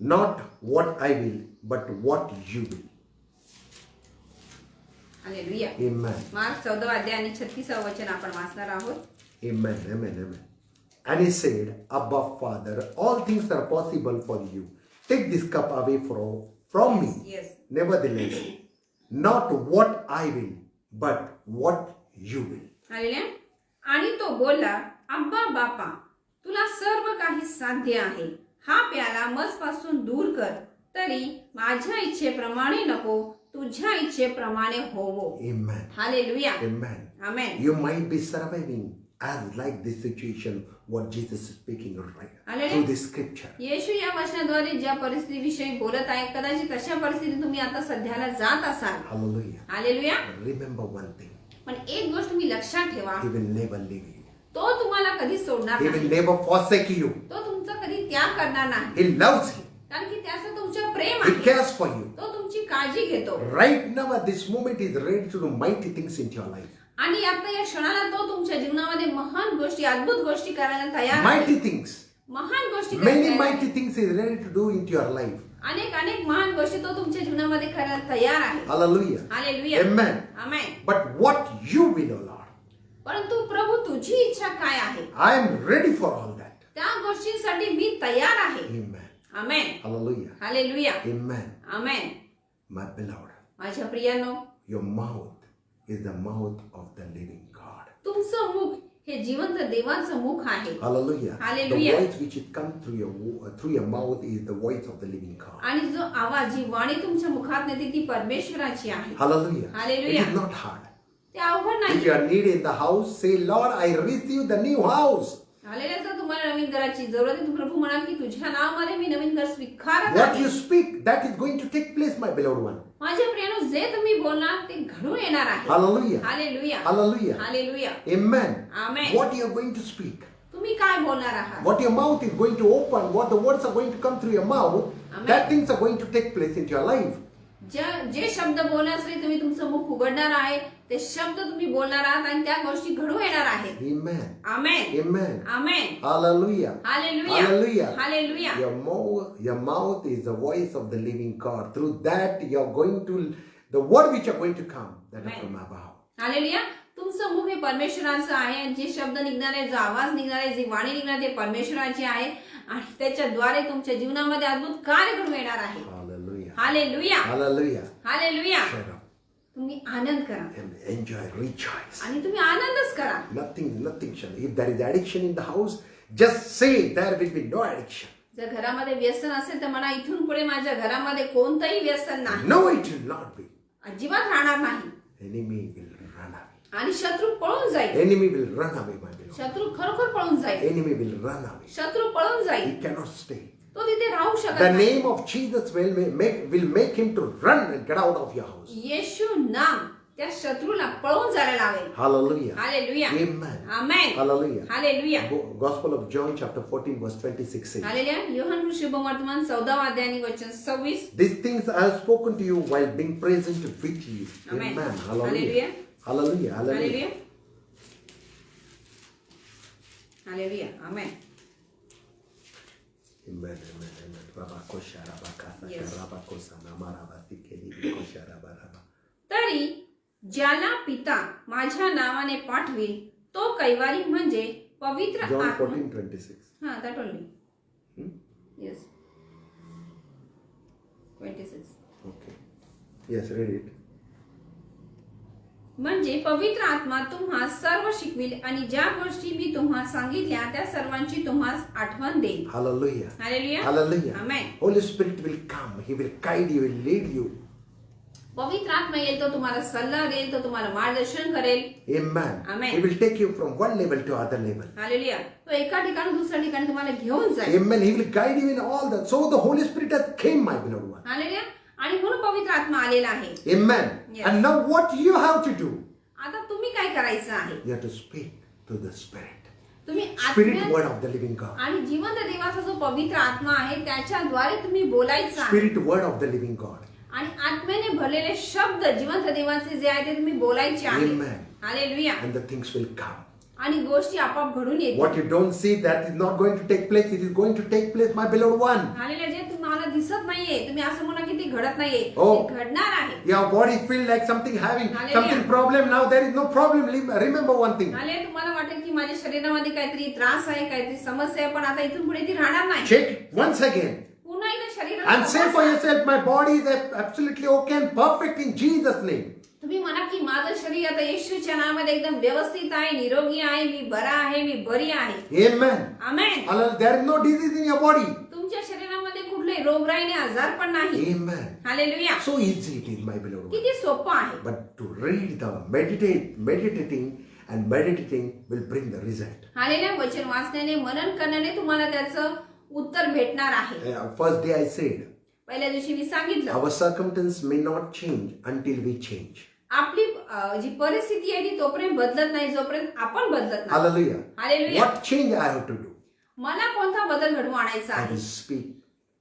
not what I will, but what you will. Hallelujah. Amen. Mark 14 अध्याय आणि 36 वचन आपण वाचणार आहोत. Amen. Amen. Amen. And he said, Abba Father, all things are possible for you. Take this cup away from me. Yes. Nevertheless, not what I will, but what you will. Hallelujah. आणि तो बोलला, अब्बा बापा, तुला सर्व काही साध्य आहे. हा प्याला मजपासून दूर कर. तरी माझ्या इच्छेप्रमाणे नको, तुझ्या इच्छेप्रमाणे होवो. Amen. Hallelujah. Amen. Amen. You might be surviving as like this situation what Jesus is speaking right Hallelujah. through this scripture. येशू या वचनाद्वारे ज्या परिस्थितीविषयी बोलत आहे, कदाचित अशा परिस्थितीत तुम्ही आता सध्याला जात असाल. Hallelujah. Hallelujah. But remember one thing. पण एक गोष्ट तुम्ही लक्षात ठेवा, He will never leave you. तो तुम्हाला कधी सोडणार He will नाही. never forsake you. तो तुमचा कधी त्याग करणार नाही. He loves you. कारण की त्याचं तुमच्यावर प्रेम He आहे. cares for you. तो तुमची काळजी घेतो. Right now at this moment he is ready to do mighty things into your life. आणि आता या क्षणाला तो तुमच्या जीवनामध्ये महान गोष्टी, अद्भुत गोष्टी करायला तयार आहे. Mighty things. महान गोष्टी Many करायला mighty आहे. things he is ready to do into your life. अनेक महान गोष्टी तो तुमच्या जीवनामध्ये करायला तयार आहे. Hallelujah. Hallelujah. Amen. Amen. But what you will, O Lord. परंतु प्रभू तुझी इच्छा काय आहे? I am ready for all that. त्या गोष्टींसाठी मी तयार आहे. Amen. Amen. Hallelujah. Hallelujah. Amen. Amen. My beloved, माझ्या प्रियांनो, your mouth is the mouth of the living God. तुमचं मुख हे जिवंत देवाचं मुख आहे. Hallelujah. Hallelujah. The voice which it comes through your mouth is the voice of the living God. आणि जो आवाज, जी वाणी तुमच्या मुखात येते ती परमेश्वराची आहे. Hallelujah. Hallelujah. It is not hard. ते अवघड If नाही. you are needy in the house, say, Lord, I receive the new house. Hallelujah. जर तुम्हाला नवीन घराची जरूरत आहे, प्रभू म्हणा की तुझ्या नावामध्ये मी नवीन घर स्वीकारत What आहे. you speak, that is going to take place, my beloved one. माझ्या प्रियानो, जे तुम्ही बोलणार ते घडून येणार आहे. Hallelujah. Hallelujah. Hallelujah. Hallelujah. Amen. Amen. What you are going to speak, तुम्ही काय बोलणार आहात? what your mouth is going to open, what the words are going to come through your mouth, Amen. that things are going to take place into your life. जे शब्द बोलण्यासाठी तुम्ही तुमचं मुख उघडणार आहे, ते शब्द तुम्ही बोलणार आहात आणि त्या गोष्टी घडून येणार आहेत. Amen. Amen. Amen. Amen. Hallelujah. Hallelujah. Hallelujah. Hallelujah. Your mouth is the voice of the living God. Through that you are going to, the word which are going to come, that are Amen. from above. Hallelujah. तुमचं मुख हे परमेश्वराचं आहे आणि जे शब्द निघणार आहे, जो आवाज निघणार आहे, जी वाणी निघणार आहे, ते परमेश्वराची आहे आणि त्याच्याद्वारे तुमच्या जीवनामध्ये अद्भुत कार्य घडून येणार आहे. Hallelujah. Hallelujah. Hallelujah. Hallelujah. Shut up तुम्ही आनंद करा and enjoy, rejoice. आणि तुम्ही आनंदच करा. Nothing shall. If there is addiction in the house, just say there will be no addiction. जर घरामध्ये व्यसन असेल तर म्हणा, इथून पुढे माझ्या घरामध्ये कोणतंही व्यसन नाही. No, it will not be. अजिबात राहणार नाही. Enemy will run away. आणि शत्रू पळून जाईल. Enemy will run away, my beloved. शत्रू खरोखर पळून जाईल. Enemy will run away. शत्रू पळून जाईल. He cannot stay. तो तिथे राहू शकत The नाही. name of Jesus will make him to run and get out of your house. येशू नाम त्या शत्रूला पळून जायला लावेल. Hallelujah. Hallelujah. Amen. Amen. Hallelujah. Hallelujah. Gospel of John chapter 14 verse 26 says, hallelujah. Yohan शुभवर्तमान 14 अध्याय आणि वचन 26. these things I have spoken to you while being present with you. Amen. Amen. Hallelujah. Hallelujah. Hallelujah. Hallelujah. Hallelujah. Amen. Amen. Amen. Amen. Rabba kosha rabba kasa Yes. rabba kosa namara basi keli kosha rabba rabba. तरी ज्याला पिता माझ्या नावाने पाठविल तो कैवारी म्हणजे पवित्र John आत्मा. 14:26. हा, that only. Hmm? Yes. 26. Okay. Yes, read it. म्हणजे पवित्र आत्मा तुम्हा सर्व शिकविल आणि ज्या गोष्टी मी तुम्हा सांगितल्या त्या सर्वांची तुम्हास आठवण देईल. Hallelujah. Hallelujah. Hallelujah. Amen. Holy Spirit will come. He will guide you, will lead you. पवित्र आत्मा येईल, तो तुम्हाला सल्ला देईल, तो तुम्हाला मार्गदर्शन करेल. Amen. Amen. He will take you from one level to other level. Hallelujah. तो एका ठिकाणी दुसऱ्या ठिकाणी तुम्हाला घेऊन जाईल. Amen. He will guide you in all that. So the Holy Spirit has came, my beloved one. Hallelujah. आणि म्हणून पवित्र आत्मा आलेला आहे. Amen. Yes. And now what you have to do? आता तुम्ही काय करायचं आहे? You have to speak to the Spirit. तुम्ही Spirit आत्म्या word of the living God. आणि जिवंत देवाचा जो पवित्र आत्मा आहे त्याच्याद्वारे तुम्ही बोलायचं आहे. Spirit word of the living God. आणि आत्म्याने भरलेले शब्द जिवंत देवाचे जे आहे ते तुम्ही बोलायचे आहे. Amen. Hallelujah. And the things will come. आणि गोष्टी आपोआप घडून येतील. What you don't see, that is not going to take place. It is going to take place, my beloved one. Hallelujah. जे तुम्हाला दिसत नाहीये, तुम्ही असं म्हणा की ते घडत नाहीये, Oh. ते घडणार आहे. Your body feel like something having Hallelujah. something problem. Now there is no problem. Remember one thing. Hallelujah. तुम्हाला वाटेल की माझ्या शरीरामध्ये काहीतरी त्रास आहे, काहीतरी समस्या आहे, पण आता इथून पुढे ती राहणार नाही. Check it once again. पुन्हा एकदा शरीराला And say for तपासा. yourself, my body is absolutely okay and perfect in Jesus' name. तुम्ही म्हणा की माझं शरीर आता येशूच्या नावामध्ये एकदम व्यवस्थित आहे, निरोगी आहे, मी बरा आहे, मी बरी आहे. Amen. Amen. Hallelujah. There is no disease in your body. तुमच्या शरीरामध्ये कुठले रोगराईने आजार पण नाही. Amen. Hallelujah. So easy it is, my beloved one. किती सोपं आहे. But to read meditating and meditating will bring the result. Hallelujah. वचन वाचण्याने मनन करण्याने तुम्हाला त्याचं उत्तर भेटणार आहे. First day I said, पहिल्या दिवशी मी सांगितलं our circumstances may not change until we change. आपली जी परिस्थिती आहे ती तोपर्यंत बदलत नाही जोपर्यंत आपण बदलत नाही. Hallelujah. Hallelujah. What change I have to do? मला कोणता बदल घडवून आणायचा I आहे? will speak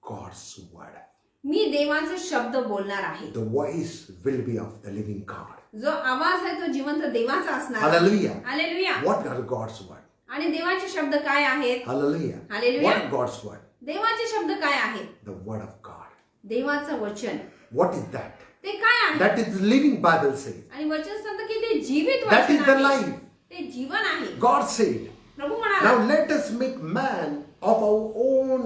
God's word. मी देवाचे शब्द बोलणार आहे. The voice will be of the living God. जो आवाज आहे तो जिवंत देवाचा असणार आहे. Hallelujah. Hallelujah. What are God's word? आणि देवाचे शब्द काय आहेत? Hallelujah. Hallelujah. What are God's word? देवाचे शब्द काय आहेत? The word of God. देवाचं वचन What is that? ते काय आहे? That is living Bible says. आणि वचन सांगतं की ते जीवित That वचन is the आहे. life. ते जीवन आहे. God said. प्रभू म्हणाला. Now let us make man of our own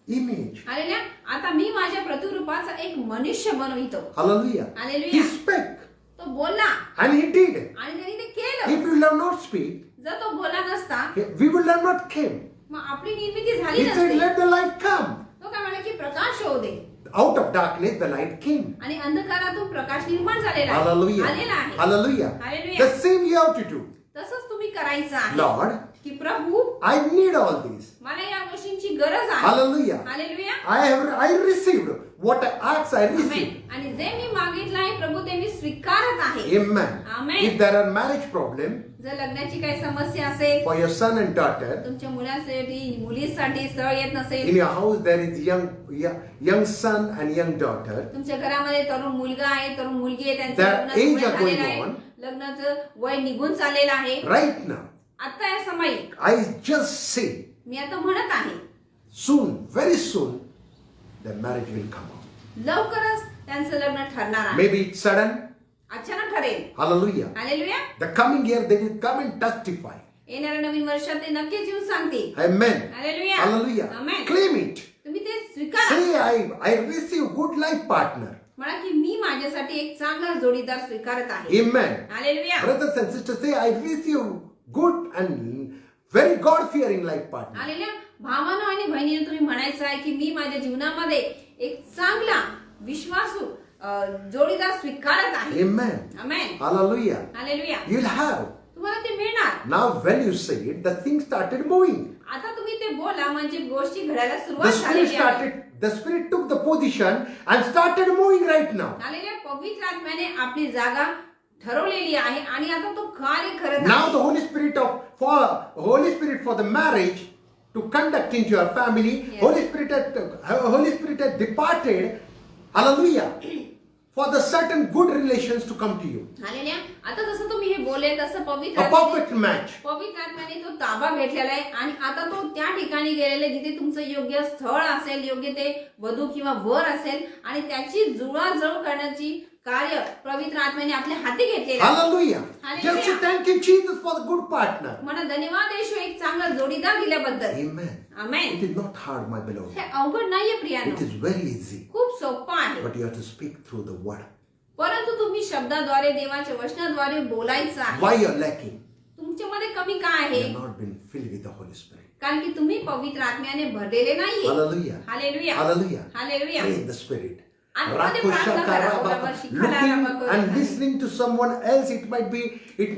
image. Hallelujah. आता मी माझ्या प्रतिरूपाचा एक मनुष्य बनवितो. Hallelujah. Hallelujah. He spake तो बोलला and he did. आणि त्यांनी ते केलं. If you will not speak, जर तो बोलला नसता we will have not came. मग आपली निर्मिती झाली He said, नसती. let the light come. तो काय म्हणाला की प्रकाश होऊ दे. Out of darkness the light came. आणि अंधकारातून प्रकाश निर्माण झालेला आहे. Hallelujah. आलेला आहे. Hallelujah. Hallelujah. The same you have to do. तसंच तुम्ही करायचं आहे. Lord, की प्रभू I need all this. मला या गोष्टींची गरज आहे. Hallelujah. Hallelujah. I received what I asked, I received. आमेन. आणि जे मी मागितलं आहे प्रभू ते मी स्वीकारत आहे. Amen. Amen. If there are marriage problem जर लग्नाची काही समस्या असेल, for your son and daughter, तुमच्या मुलासाठी मुलीसाठी स्थळ येत नसेल, in your house there is young son and young daughter, तुमच्या घरामध्ये तरुण मुलगा आहे, तरुण मुलगी आहे, त्यांचं Their लग्नाचं age वय are going झालेलं आहे. on. लग्नाचं वय निघून चाललेलं आहे. right now, आता या समयी I just say, मी आता म्हणत आहे soon, very soon, the marriage will come out. लवकरच त्यांचं लग्न ठरणार आहे. Maybe it's sudden. अचानक ठरेल. Hallelujah. Hallelujah. The coming year they will come and testify. येणाऱ्या नवीन वर्षात ते नक्कीच येऊन सांगतील. Amen. Hallelujah. Hallelujah. Amen. Claim it. तुम्ही ते स्वीकारा. Say, I receive good life partner. म्हणा की मी माझ्यासाठी एक चांगला जोडीदार स्वीकारत आहे. Amen. Hallelujah. Brothers and sisters, say, I receive good and very God-fearing life partner. Hallelujah. भावानो आणि बहिणीने तुम्ही म्हणायचं आहे की मी माझ्या जीवनामध्ये एक चांगला विश्वासू जोडीदार स्वीकारत आहे. Amen. Amen. Hallelujah. Hallelujah. You'll have. तुम्हाला ते मिळणार. Now when you say it, the things started moving. आता तुम्ही ते बोला म्हणजे गोष्टी घडायला The सुरुवात Spirit झालेली आहे. the Spirit took the position and started moving right now. Hallelujah. पवित्र आत्म्याने आपली जागा ठरवलेली आहे आणि आता तो कार्य करत Now आहे. the Holy Spirit for the marriage to conduct into your family. Yes. Holy Spirit had departed. Hallelujah. For the certain good relations to come to you. Hallelujah. आता जसं तुम्ही हे बोलले तसं A perfect match. पवित्र आत्म्याने तो ताबा घेतलेला आहे आणि आता तो त्या ठिकाणी गेलेला आहे जिथे तुमचं योग्य स्थळ असेल, योग्य ते वधू किंवा वर असेल आणि त्याची जुळवाजुळव करण्याची कार्य पवित्र आत्म्याने आपल्या हाती घेतलेलं आहे. Hallelujah. Hallelujah. Just say thank you Jesus for the good partner. म्हणा धन्यवाद येशू एक चांगला जोडीदार दिल्याबद्दल. Amen. Amen. It is not hard, my beloved. हे अवघड नाहीये प्रियानो. It is very easy. खूप सोपं आहे. But you have to speak through the word. परंतु तुम्ही शब्दाद्वारे देवाच्या वचनाद्वारे बोलायचं आहे. Why you are lacking? तुमच्यामध्ये कमी काय You आहे? have not been filled with the Holy Spirit. कारण की तुम्ही पवित्र आत्म्याने भरलेले नाहीये. Hallelujah. Hallelujah. Hallelujah. Hallelujah. Pray in the Spirit. आत्म्यामध्ये प्रार्थना करा. ओलावर शिखाला Looking रामा and करू. listening to someone else, it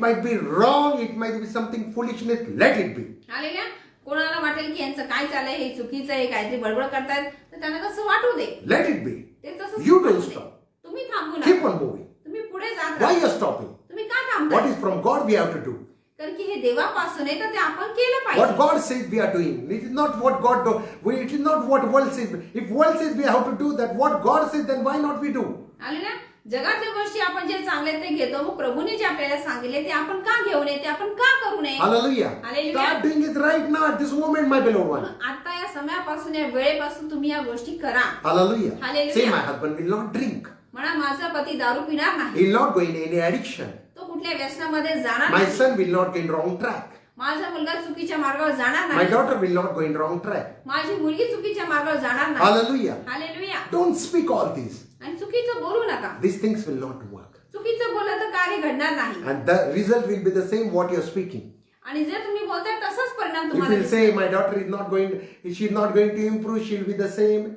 might be wrong, it might be something foolishness. Let it be. Hallelujah. कोणाला वाटेल की यांचं काय चाललंय, हे चुकीचं आहे, काहीतरी बडबड करतायत, तर त्यांना तसं वाटू दे. Let it be. ते तसं You वाटू don't दे. stop. तुम्ही थांबू Keep नका. on moving. तुम्ही पुढे जात Why राहा. you are stopping? तुम्ही का What थांबताय? is from God we have to do. तर की हे देवापासून आहे तर ते आपण केलं What पाहिजे. God says we are doing. It is not what God do. It is not what world says. If world says we have to do that, what God says, then why not we do? आले ना, जगातल्या गोष्टी आपण जे चांगले ते घेतो, मग प्रभूने जे आपल्याला सांगितले ते आपण का घेऊ नये, ते आपण का करू नये. Hallelujah. Hallelujah. Start doing it right now at this moment, my beloved one. आता या समयापासून या वेळेपासून तुम्ही या गोष्टी करा. Hallelujah. Hallelujah. Say, my husband will not drink. म्हणा माझा पती दारू पिणार नाही, He will not go in any addiction. तो कुठल्या व्यसनामध्ये जाणार My नाही, son will not go in wrong track. माझा मुलगा चुकीच्या मार्गावर जाणार My नाही, daughter will not go in wrong track. माझी मुलगी चुकीच्या मार्गावर जाणार नाही. Hallelujah. Hallelujah. Don't speak all this. आणि चुकीचं बोलू नका. These things will not work. चुकीचं बोललं तर कार्य घडणार नाही. And the result will be the same what you are speaking. आणि जर तुम्ही बोलताय तसाच परिणाम If तुम्हाला you say my daughter is not going, she is not going to improve, she will be the same.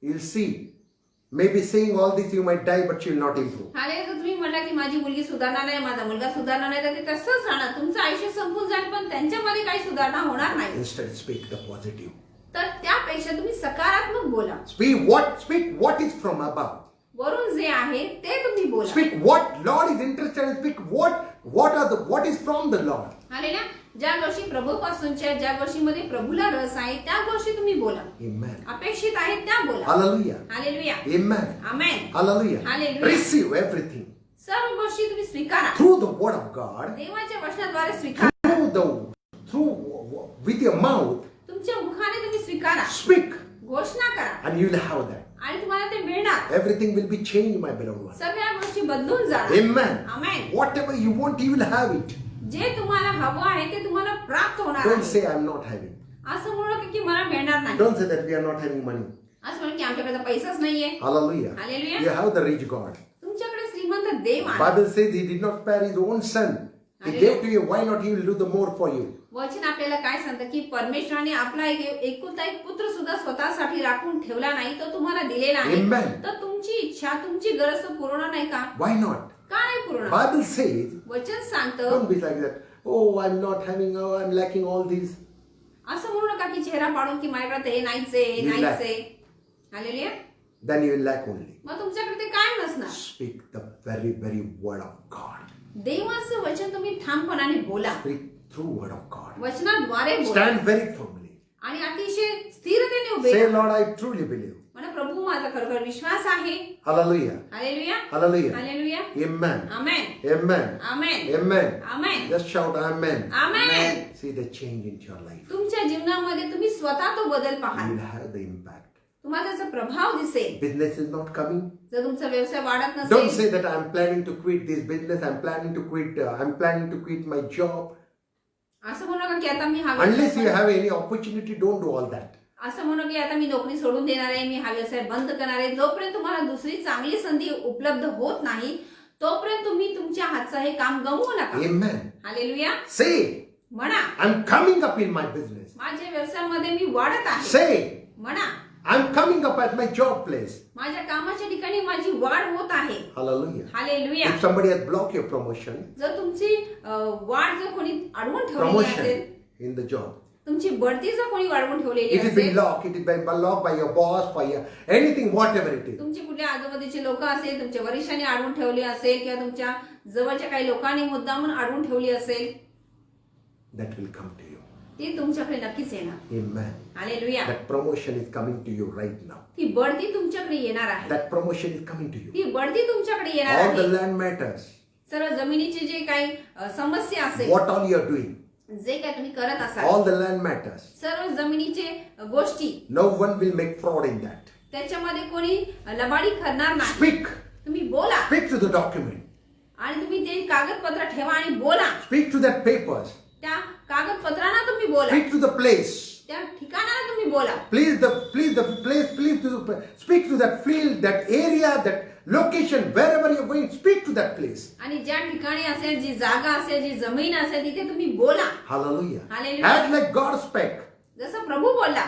You'll see. Maybe saying all this you might die, but she will not improve. हाले तर तुम्ही म्हणला की माझी मुलगी सुधारणार नाही, माझा मुलगा सुधारणार नाही, तर ते तसंच राहणार. तुमचं आयुष्य संपून जाईल पण त्यांच्यामध्ये काही सुधारणा होणार नाही. Instead, speak the positive. तर त्यापेक्षा तुम्ही सकारात्मक बोला. Speak what is from above. वरून जे आहे ते तुम्ही बोला. Speak what Lord is interested in. Speak what is from the Lord. हाले ना, ज्या गोष्टी प्रभूपासूनच्या, ज्या गोष्टीमध्ये प्रभूला रस आहे त्या गोष्टी तुम्ही बोला. Amen. अपेक्षित आहेत त्या बोला. Hallelujah. हालेलुया. Amen. आमेन. Hallelujah. Hallelujah. Receive everything सर्व गोष्टी तुम्ही स्वीकारा. through the word of God. देवाच्या वचनाद्वारे स्वीकारा. Through with your mouth. तुमच्या मुखाने तुम्ही स्वीकारा. Speak, घोषणा करा and you will have that. आणि तुम्हाला ते मिळणार. Everything will be changed, my beloved one. सगळ्या गोष्टी बदलून जाणार. Amen. Amen. Whatever you want, you will have it. जे तुम्हाला हवं आहे ते तुम्हाला प्राप्त होणार Don't आहे. say I'm not having. असं म्हणू नका की मला मिळणार नाही. Don't say that we are not having money. असं म्हणू की आमच्याकडे पैसाच नाहीये. Hallelujah. Hallelujah. You have the rich God. तुमच्याकडे श्रीमंत देव आहे. Bible says He did not spare His own Son. He gave to you. Why not He will do the more for you? वचन आपल्याला काय सांगतं की परमेश्वराने आपला एकुलता एक पुत्र सुद्धा स्वतःसाठी राखून ठेवला नाही, तो तुम्हाला दिलेला आहे. Amen. तर तुमची इच्छा, तुमची गरज तर पूर्ण नाही का? Why not? का नाही पूर्ण? Bible says, वचन सांगतं. don't be like that. Oh, I'm not having. Oh, I'm lacking all these. असं म्हणू नका की चेहरा पाडून की माझ्याकडे हे नाहीच आहे, हे You नाहीच lack. आहे. Hallelujah. Then you will lack only. मग तुमच्याकडे ते काय नसणार. Speak the very, very word of God. देवाचं वचन तुम्ही ठामपणाने बोला. Speak through word of God. वचनाद्वारे बोला Stand very firmly. आणि अतिशय स्थिरतेने उभे Say, राहा. Lord, I truly believe. म्हणा प्रभू माझा खरोखर विश्वास आहे. Hallelujah. Hallelujah. Hallelujah. Hallelujah. Amen. Amen. Amen. Amen. Amen. Amen. Just shout Amen. Amen. See the change in your life. तुमच्या जीवनामध्ये तुम्ही स्वतः तो बदल You पहा. will have the impact. तुम्हाला त्याचा प्रभाव दिसेल. Business is not coming. जर तुमचा व्यवसाय वाढत Don't नसेल, say that I'm planning to quit this business. I'm planning to quit my job. असं म्हणू नका की आता मी हा Unless you व्यवसाय have any opportunity, don't do all that. असं म्हणू की आता मी नोकरी सोडून देणार आहे, मी हा व्यवसाय बंद करणार आहे. जोपर्यंत तुम्हाला दुसरी चांगली संधी उपलब्ध होत नाही तोपर्यंत तुम्ही तुमच्या हातचं हे काम गमवू नका. Amen. हालेलुया. Say, म्हणा I'm coming up in my business. माझ्या व्यवसायामध्ये मी वाढत आहे. Say, म्हणा I'm coming up at my job place. माझ्या कामाच्या ठिकाणी माझी वाढ होत आहे. Hallelujah. Hallelujah. If somebody has blocked your promotion, जर तुमची वाढ जर कोणी अडवून ठेवलेली promotion असेल, in the job, तुमची बढती जर कोणी वाढवून ठेवलेली it has been असेल, locked. It has been locked by your boss, by your anything, whatever it is. तुमची कुठल्या आजूबाजूचे लोक असेल, तुमच्या वरिष्ठांनी अडवून ठेवली असेल किंवा तुमच्या जवळच्या काही लोकांनी मुद्दामून अडवून ठेवली असेल, That will come to you. ती तुमच्याकडे नक्कीच येणार. Amen. Hallelujah. That promotion is coming to you right now. ती बढती तुमच्याकडे येणार आहे. That promotion is coming to you. ती बढती तुमच्याकडे येणार All the आहे. land matters. सर्व जमिनीची जे काही समस्या असेल, What all you are doing. जे काही तुम्ही करत असाल, All the land matters. सर्व जमिनीचे गोष्टी, No one will make fraud in that. त्याच्यामध्ये कोणी लबाडी करणार नाही. Speak. तुम्ही बोला Speak to the document. आणि तुम्ही ते कागदपत्र ठेवा आणि बोला. Speak to that papers. त्या कागदपत्रांना तुम्ही बोला. Speak to the place. त्या ठिकाणाला तुम्ही बोला. Please the place. Speak to that field, that area, that location, wherever you're going. Speak to that place. आणि ज्या ठिकाणी असेल, जी जागा असेल, जी जमीन असेल, तिथे तुम्ही बोला. Hallelujah. Hallelujah. Act like God spake. जसं प्रभू बोलला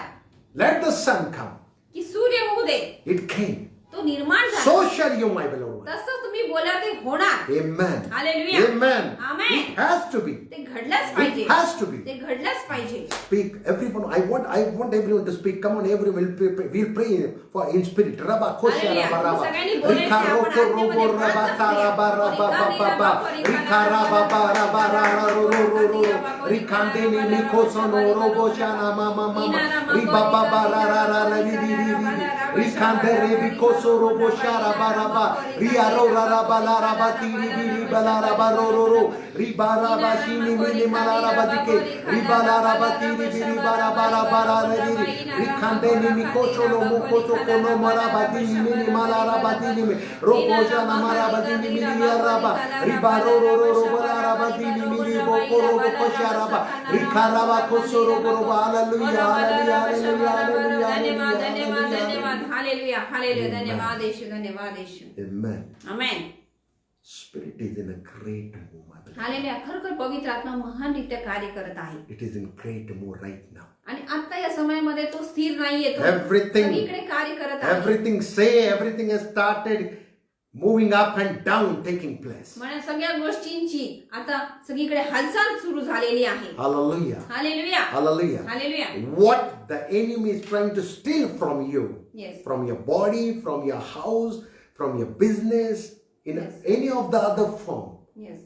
Let the sun come. की सूर्य होऊ दे, It came. तो निर्माण झाला. So shall you, my beloved one. तसंच तुम्ही बोला, ते होणार. Amen. Hallelujah. Amen. Amen. It has to be. ते घडलंच पाहिजे. It has to be. ते घडलंच पाहिजे. Speak, everyone. I want everyone to speak. Come on, everyone. We'll pray for in spirit. Rabba kosha Hallelujah. rabba rabba. सगळ्यांनी बोलायचं, Rika आपण roko robo आत्म्यामध्ये rabba प्रार्थना ta rabba करूया. rabba ba ba ba. Rika rabba ba rabba rabba ro ro ro ro. Rikande ni mikoso no robo shana mama mama. Riba ba ba ra ra ra la di di di di. Rikande re bikoso robo shara ba rabba. Ria ro ra ra ba la rabba ti ri bi ri ba la rabba ro ro ro. Riba rabba shini mini ma la rabba dike. Riba la rabba ti ri bi ri ba ra ba ra ba ra la di di. Rikande ni mikoso no mukoso kono mara ba di ni mini ma la rabba di ni mi. Robo shana ma rabba di ni mini ya rabba. Riba ro ro ro ro ba la rabba di ni mini bo ko ro bo ko sha rabba. Rika rabba koso ro ro ba hallelujah hallelujah hallelujah hallelujah धन्यवाद धन्यवाद hallelujah. धन्यवाद हालेलुया हालेलुया धन्यवाद येशू धन्यवाद येशू Amen. Amen Spirit is in a great move, my beloved. Hallelujah खरोखर पवित्र आत्मा महानरित्या कार्य करत आहे It is in great move right now. आणि आता या समयामध्ये तो स्थिर नाहीये तो Everything- सगळीकडे कार्य करत आहे Everything has started moving up and down, taking place. म्हणजे सगळ्या गोष्टींची आता सगळीकडे हालचाल सुरू झालेली आहे Hallelujah. Hallelujah Hallelujah. Hallelujah What the enemy is trying to steal from you, Yes. from your body, from your house, from your business, in Yes. any of the other form, yes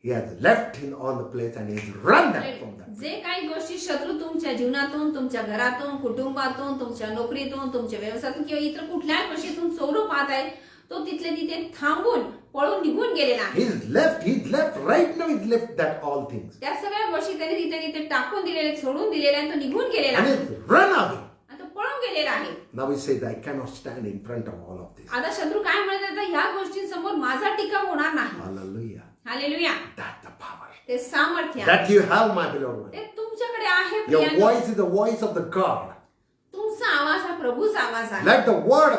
he has left in on the place and he has run that from that. जे काही गोष्टी शत्रू तुमच्या जीवनातून तुमच्या घरातून कुटुंबातून तुमच्या नोकरीतून तुमच्या व्यवसायातून किंवा इतर कुठल्याही गोष्टीतून चोरू पाहत आहे तो तिथले तिथे थांबून पळून निघून गेलेला आहे He's left right now, he's left that all things. त्या सगळ्या गोष्टी त्याने तिथे तिथे टाकून दिलेले सोडून दिलेले आणि तो निघून गेलेला And आहे he's run away. आणि तो पळून गेलेला आहे Now he says, I cannot stand in front of all of this. आता शत्रू काय म्हणतात ह्या गोष्टींसमोर माझा टिकाव होणार नाही Hallelujah. Hallelujah That's the power. ते सामर्थ्य आहे. That you have, my beloved one. ते तुमच्याकडे आहे Your प्रियांनो. voice is the voice of the God. तुमचा आवाज हा प्रभूचा आवाज आहे Let the word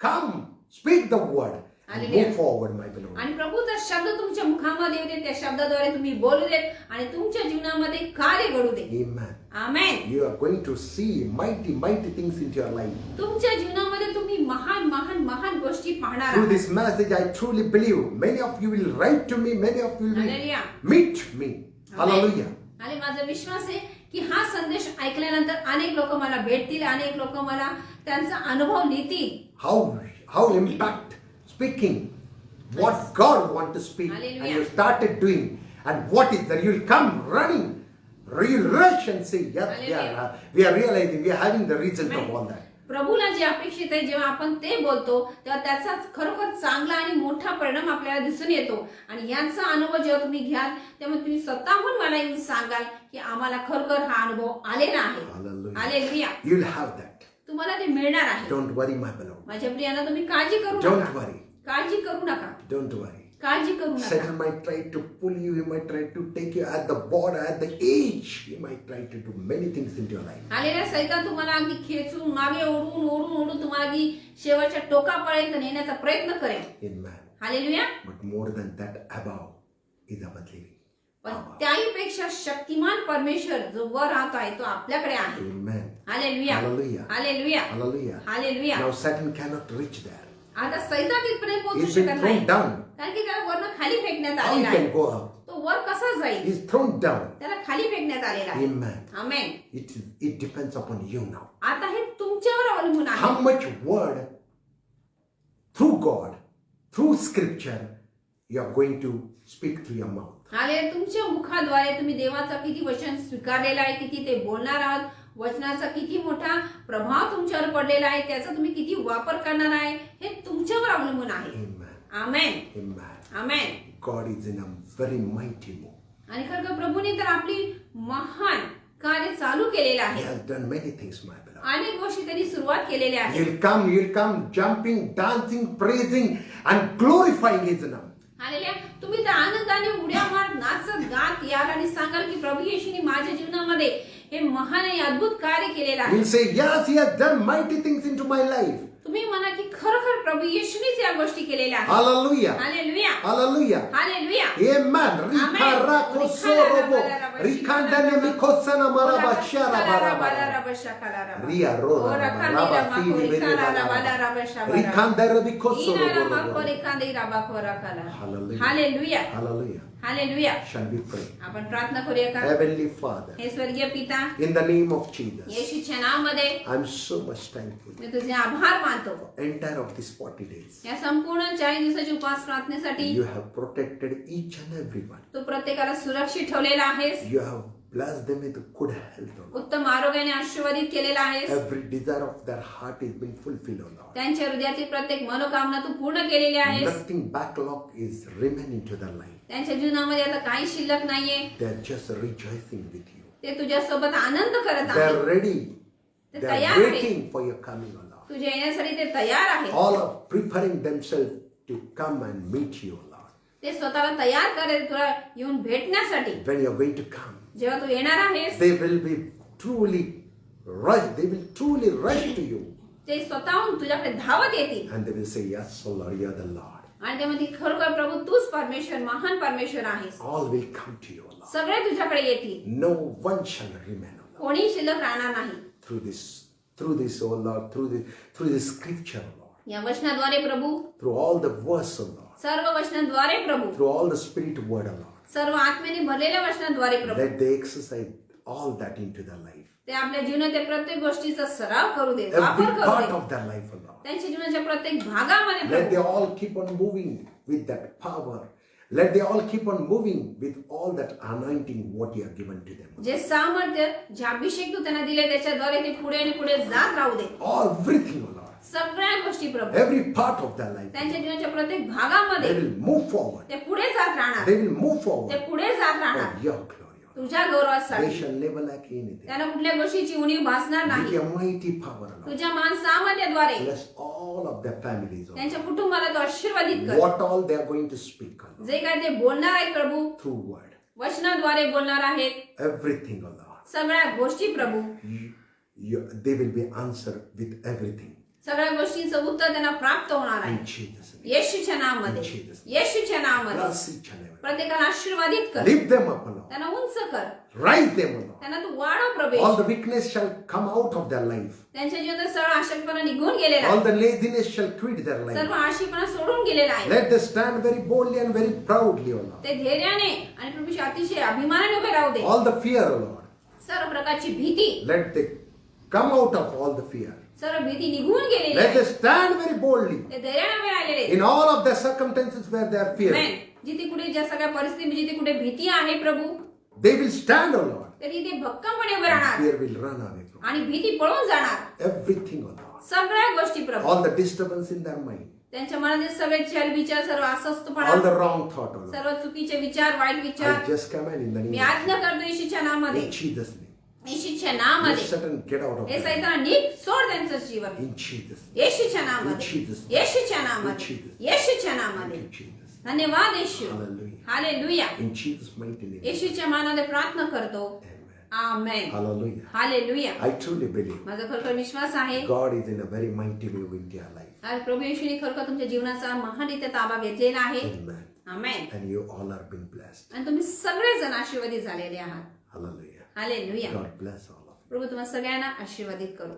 come. Speak the word. And Hallelujah. move forward, my beloved. आणि प्रभूचा शब्द तुमच्या मुखामध्ये येऊ दे त्या शब्दाद्वारे तुम्ही बोलू देत आणि तुमच्या जीवनामध्ये कार्य घडू दे Amen. Amen You are going to see mighty things into your life. तुमच्या जीवनामध्ये तुम्ही महान गोष्टी पाहणार Through आहात this message, I truly believe many of you will write to me, many of you will Hallelujah. meet me. Hallelujah. आणि माझा विश्वास आहे की हा संदेश ऐकल्यानंतर अनेक लोक मला भेटतील अनेक लोक मला त्यांचा अनुभव लिहितील How impact speaking what God wants to speak, and Hallelujah. you started doing, and what is that you'll come running, you'll rush and say, yes, Hallelujah. we are realizing, we are having the result of all that. प्रभूला जे अपेक्षित आहे जेव्हा आपण ते बोलतो तेव्हा त्याचा खरोखर चांगला आणि मोठा परिणाम आपल्याला दिसून येतो आणि यांचा अनुभव जेव्हा तुम्ही घ्याल तेव्हा तुम्ही स्वतःहून मला येऊन सांगाल की आम्हाला खरोखर हा अनुभव आलेला आहे Hallelujah. Hallelujah You'll have that. तुम्हाला ते मिळणार आहे Don't worry, my beloved. माझ्या प्रियांना तुम्ही काळजी करू Don't नका worry. काळजी करू नका Don't worry. काळजी करू नका Satan might try to pull you, he might try to take you at the border, at the edge. He might try to do many things into your life. आलेल्या सैतान तुम्हाला अगदी खेचून मागे ओढून तुम्हाला अगदी शेवटच्या टोकापर्यंत नेण्याचा प्रयत्न करेल Amen. Hallelujah But more than that, above is our living. पण त्याहीपेक्षा शक्तिमान परमेश्वर जो वर राहतो आहे तो आपल्याकडे आहे Amen. Hallelujah Hallelujah. Hallelujah Hallelujah. Hallelujah Now Satan cannot reach there. आता सैतान तिथपर्यंत पोहोचू He's been शकत thrown नाही down. कारण की त्याला वरनं खाली फेकण्यात How he आलेला can आहे go up? तो वर कसा जाईल He's thrown down. त्याला खाली फेकण्यात आलेला आहे Amen. Amen It depends upon you now. आता हे तुमच्यावर अवलंबून आहे How much word through God, through scripture, you are going to speak through your mouth. हाले तुमच्या मुखाद्वारे तुम्ही देवाचं किती वचन स्वीकारलेलं आहे किती ते बोलणार आहात वचनाचा किती मोठा प्रभाव तुमच्यावर पडलेला आहे त्याचा तुम्ही किती वापर करणार आहे हे तुमच्यावर अवलंबून आहे Amen. Amen Amen. Amen God is in a very mighty move. आणि खरं प्रभूने तर आपली महान कार्य चालू केलेलं He आहे has done many things, my beloved. अनेक गोष्टी त्यांनी सुरुवात केलेल्या आहे You'll come jumping, dancing, praising, and glorifying His name. Hallelujah तुम्ही तर आनंदाने उड्या मारत नाचत गात याल आणि सांगाल की प्रभू येशूने माझ्या जीवनामध्ये हे महान आणि अद्भुत कार्य केलेलं आहे You'll say, yes, He has done mighty things into my life. तुम्ही म्हणा की खरोखर प्रभू येशूनेच या गोष्टी केलेल्या आहेत Hallelujah. Hallelujah Hallelujah. Hallelujah Amen. Rika kosorobo. Rikandane mikosana maraba shara baraba. Ria ro raba tiri beri baraba. Rikandara bikoso Inarama robo. korikande irabakorakala. Hallelujah. Hallelujah. Hallelujah. Hallelujah. Shall we pray? आपण प्रार्थना करूया का? Heavenly Father, हे स्वर्गीय पिता, in the name of Jesus, येशूच्या नावामध्ये I'm so much thankful. मी तुझे आभार मानतो. Entire of these 40 days, या संपूर्ण 40 दिवसाची उपवास प्रार्थनेसाठी you have protected each and everyone. तू प्रत्येकाला सुरक्षित ठेवलेला आहेस. You have blessed them with good health, O Lord. उत्तम आरोग्याने आशीर्वादित केलेला आहेस. Every desire of their heart is being fulfilled, O Lord. त्यांच्या हृदयातील प्रत्येक मनोकामना तू पूर्ण केलेली आहेस. Nothing backlog is remaining to their life. त्यांच्या जीवनामध्ये आता काही शिल्लक नाहीये. They are just rejoicing with you. ते तुझ्या सोबत आनंद करत They आहेत. are ready. ते They are तयार आहेत. waiting for your coming, O Lord. तुझ्या येण्यासाठी ते तयार आहेत. All are preparing themselves to come and meet you, O Lord. ते स्वतःला तयार करेल तुला येऊन भेटण्यासाठी. When you are going to come, जेव्हा तू येणार आहेस they will be truly rush. They will truly rush to you, ते स्वतःहून तुझ्याकडे धावत येतील and they will say, "Yes, O Lord, you are the Lord." आणि ते म्हणतील खरोखर प्रभू तूच परमेश्वर, महान परमेश्वर आहेस. All will come to you, O Lord. सगळे तुझ्याकडे येतील. No one shall remain, O Lord. कोणी शिल्लक राहणार नाही. Through this, O Lord, through this scripture, O Lord, या वचनाद्वारे प्रभू, through all the verse, O Lord, सर्व वचनाद्वारे प्रभू, through all the spirit word, O Lord. सर्व आत्मेने भरलेल्या वचनाद्वारे प्रभू, Let they exercise all that into their life. ते आपल्या जीवनातील प्रत्येक गोष्टीचा सराव करू दे, Every वापर करू part they. of their life, O Lord. त्यांच्या जीवनाच्या प्रत्येक भागामध्ये Let they Prabhu, all keep on moving with that power. Let they all keep on moving with all that anointing what you have given to them. जे सामर्थ्य, जे अभिषेक तू त्यांना दिले त्याच्याद्वारे ते पुढे आणि पुढे जात राहू दे. Everything, O Lord. सगळ्या गोष्टी प्रभू, Every part of their life. त्यांच्या जीवनाच्या प्रत्येक They भागामध्ये will move forward. ते पुढे जात राहणार. They will move ते forward. पुढे जात For राहणार your glory, O Lord. तुझ्या They गौरवासाठी. shall never lack anything. त्यांना कुठल्या गोष्टीची उणीव भासणार With नाही. your mighty power, O Lord. तुझ्या मान सामर्थ्याद्वारे Bless all of their families, O Lord. त्यांच्या कुटुंबाला तू आशीर्वादित कर. What all they are going to speak, O Lord. जे काय ते बोलणार आहेत प्रभू, Through word. वचनाद्वारे बोलणार आहेत. Everything, O Lord. सगळ्या गोष्टी प्रभू, They will be answered with everything. सगळ्या गोष्टींचं उत्तर त्यांना प्राप्त होणार In आहे. Jesus' name. येशूच्या नावामध्ये, येशूच्या नावामध्ये Bless each and every. प्रत्येकाला आशीर्वादित कर. Lift them up, O Lord. त्यांना उंच कर. Rise them, O Lord. त्यांना तू वाढव प्रभू. All the weakness shall come out of their life. त्यांच्या जीवनात सर्व आशक्तपणा निघून गेलेला All आहे. the laziness shall quit their सर्व life. आळशीपणा सोडून गेलेला आहे. Let them stand very boldly and very proudly, O Lord. ते धैर्याने आणि प्रभूशी अतिशय अभिमानाने उभे राहू दे. All the fear, O Lord. सर्व प्रकारची भीती, Let them come out of all the fear. सर्व भीती निघून गेलेली Let आहे. them stand very boldly ते धैर्याने उभे राहिलेले आहेत. in all of their circumstances where they are fear. Amen. जिथे कुठे ज्या सगळ्या परिस्थिती, जिथे कुठे भीती आहे प्रभू, They will stand, O Lord. तर तिथे भक्कमपणे उभे राहणार Fear will run away from आणि भीती पळून जाणार. everything, O Lord. सगळ्या गोष्टी प्रभू, All the disturbance in their mind. त्यांच्या मनातील सगळे चल विचार, सर्व All अस्वस्थपणा, the wrong thought, O Lord. सर्व चुकीचे विचार, वाईट I विचार, just command in the me name of आज्ञा करतो येशूच्या नावामध्ये, in Jesus' name. येशूच्या Let नावामध्ये. Satan get out of हे their life. सैतान निघ, सोड त्यांचं जीवन In Jesus' name. येशूच्या In नावामध्ये, Jesus' name. येशूच्या In नावामध्ये, Jesus' name. येशूच्या Thank नावामध्ये. you, Jesus. धन्यवाद येशू. Hallelujah. Hallelujah. In Jesus' mighty name. येशूच्या नावामध्ये प्रार्थना करतो. Amen. Amen. Hallelujah. Hallelujah. I truly believe माझा खरोखर विश्वास आहे God is in a very mighty way with your life. आज प्रभू येशूने खरोखर तुमच्या जीवनाचा महानरीत्या ताबा घेतलेला आहे. Amen. Amen. And you all have been blessed. आणि तुम्ही सगळेजण आशीर्वादित झालेले आहात. Hallelujah. Hallelujah. God bless all of you. प्रभू तुम्हाला सगळ्यांना आशीर्वादित करू.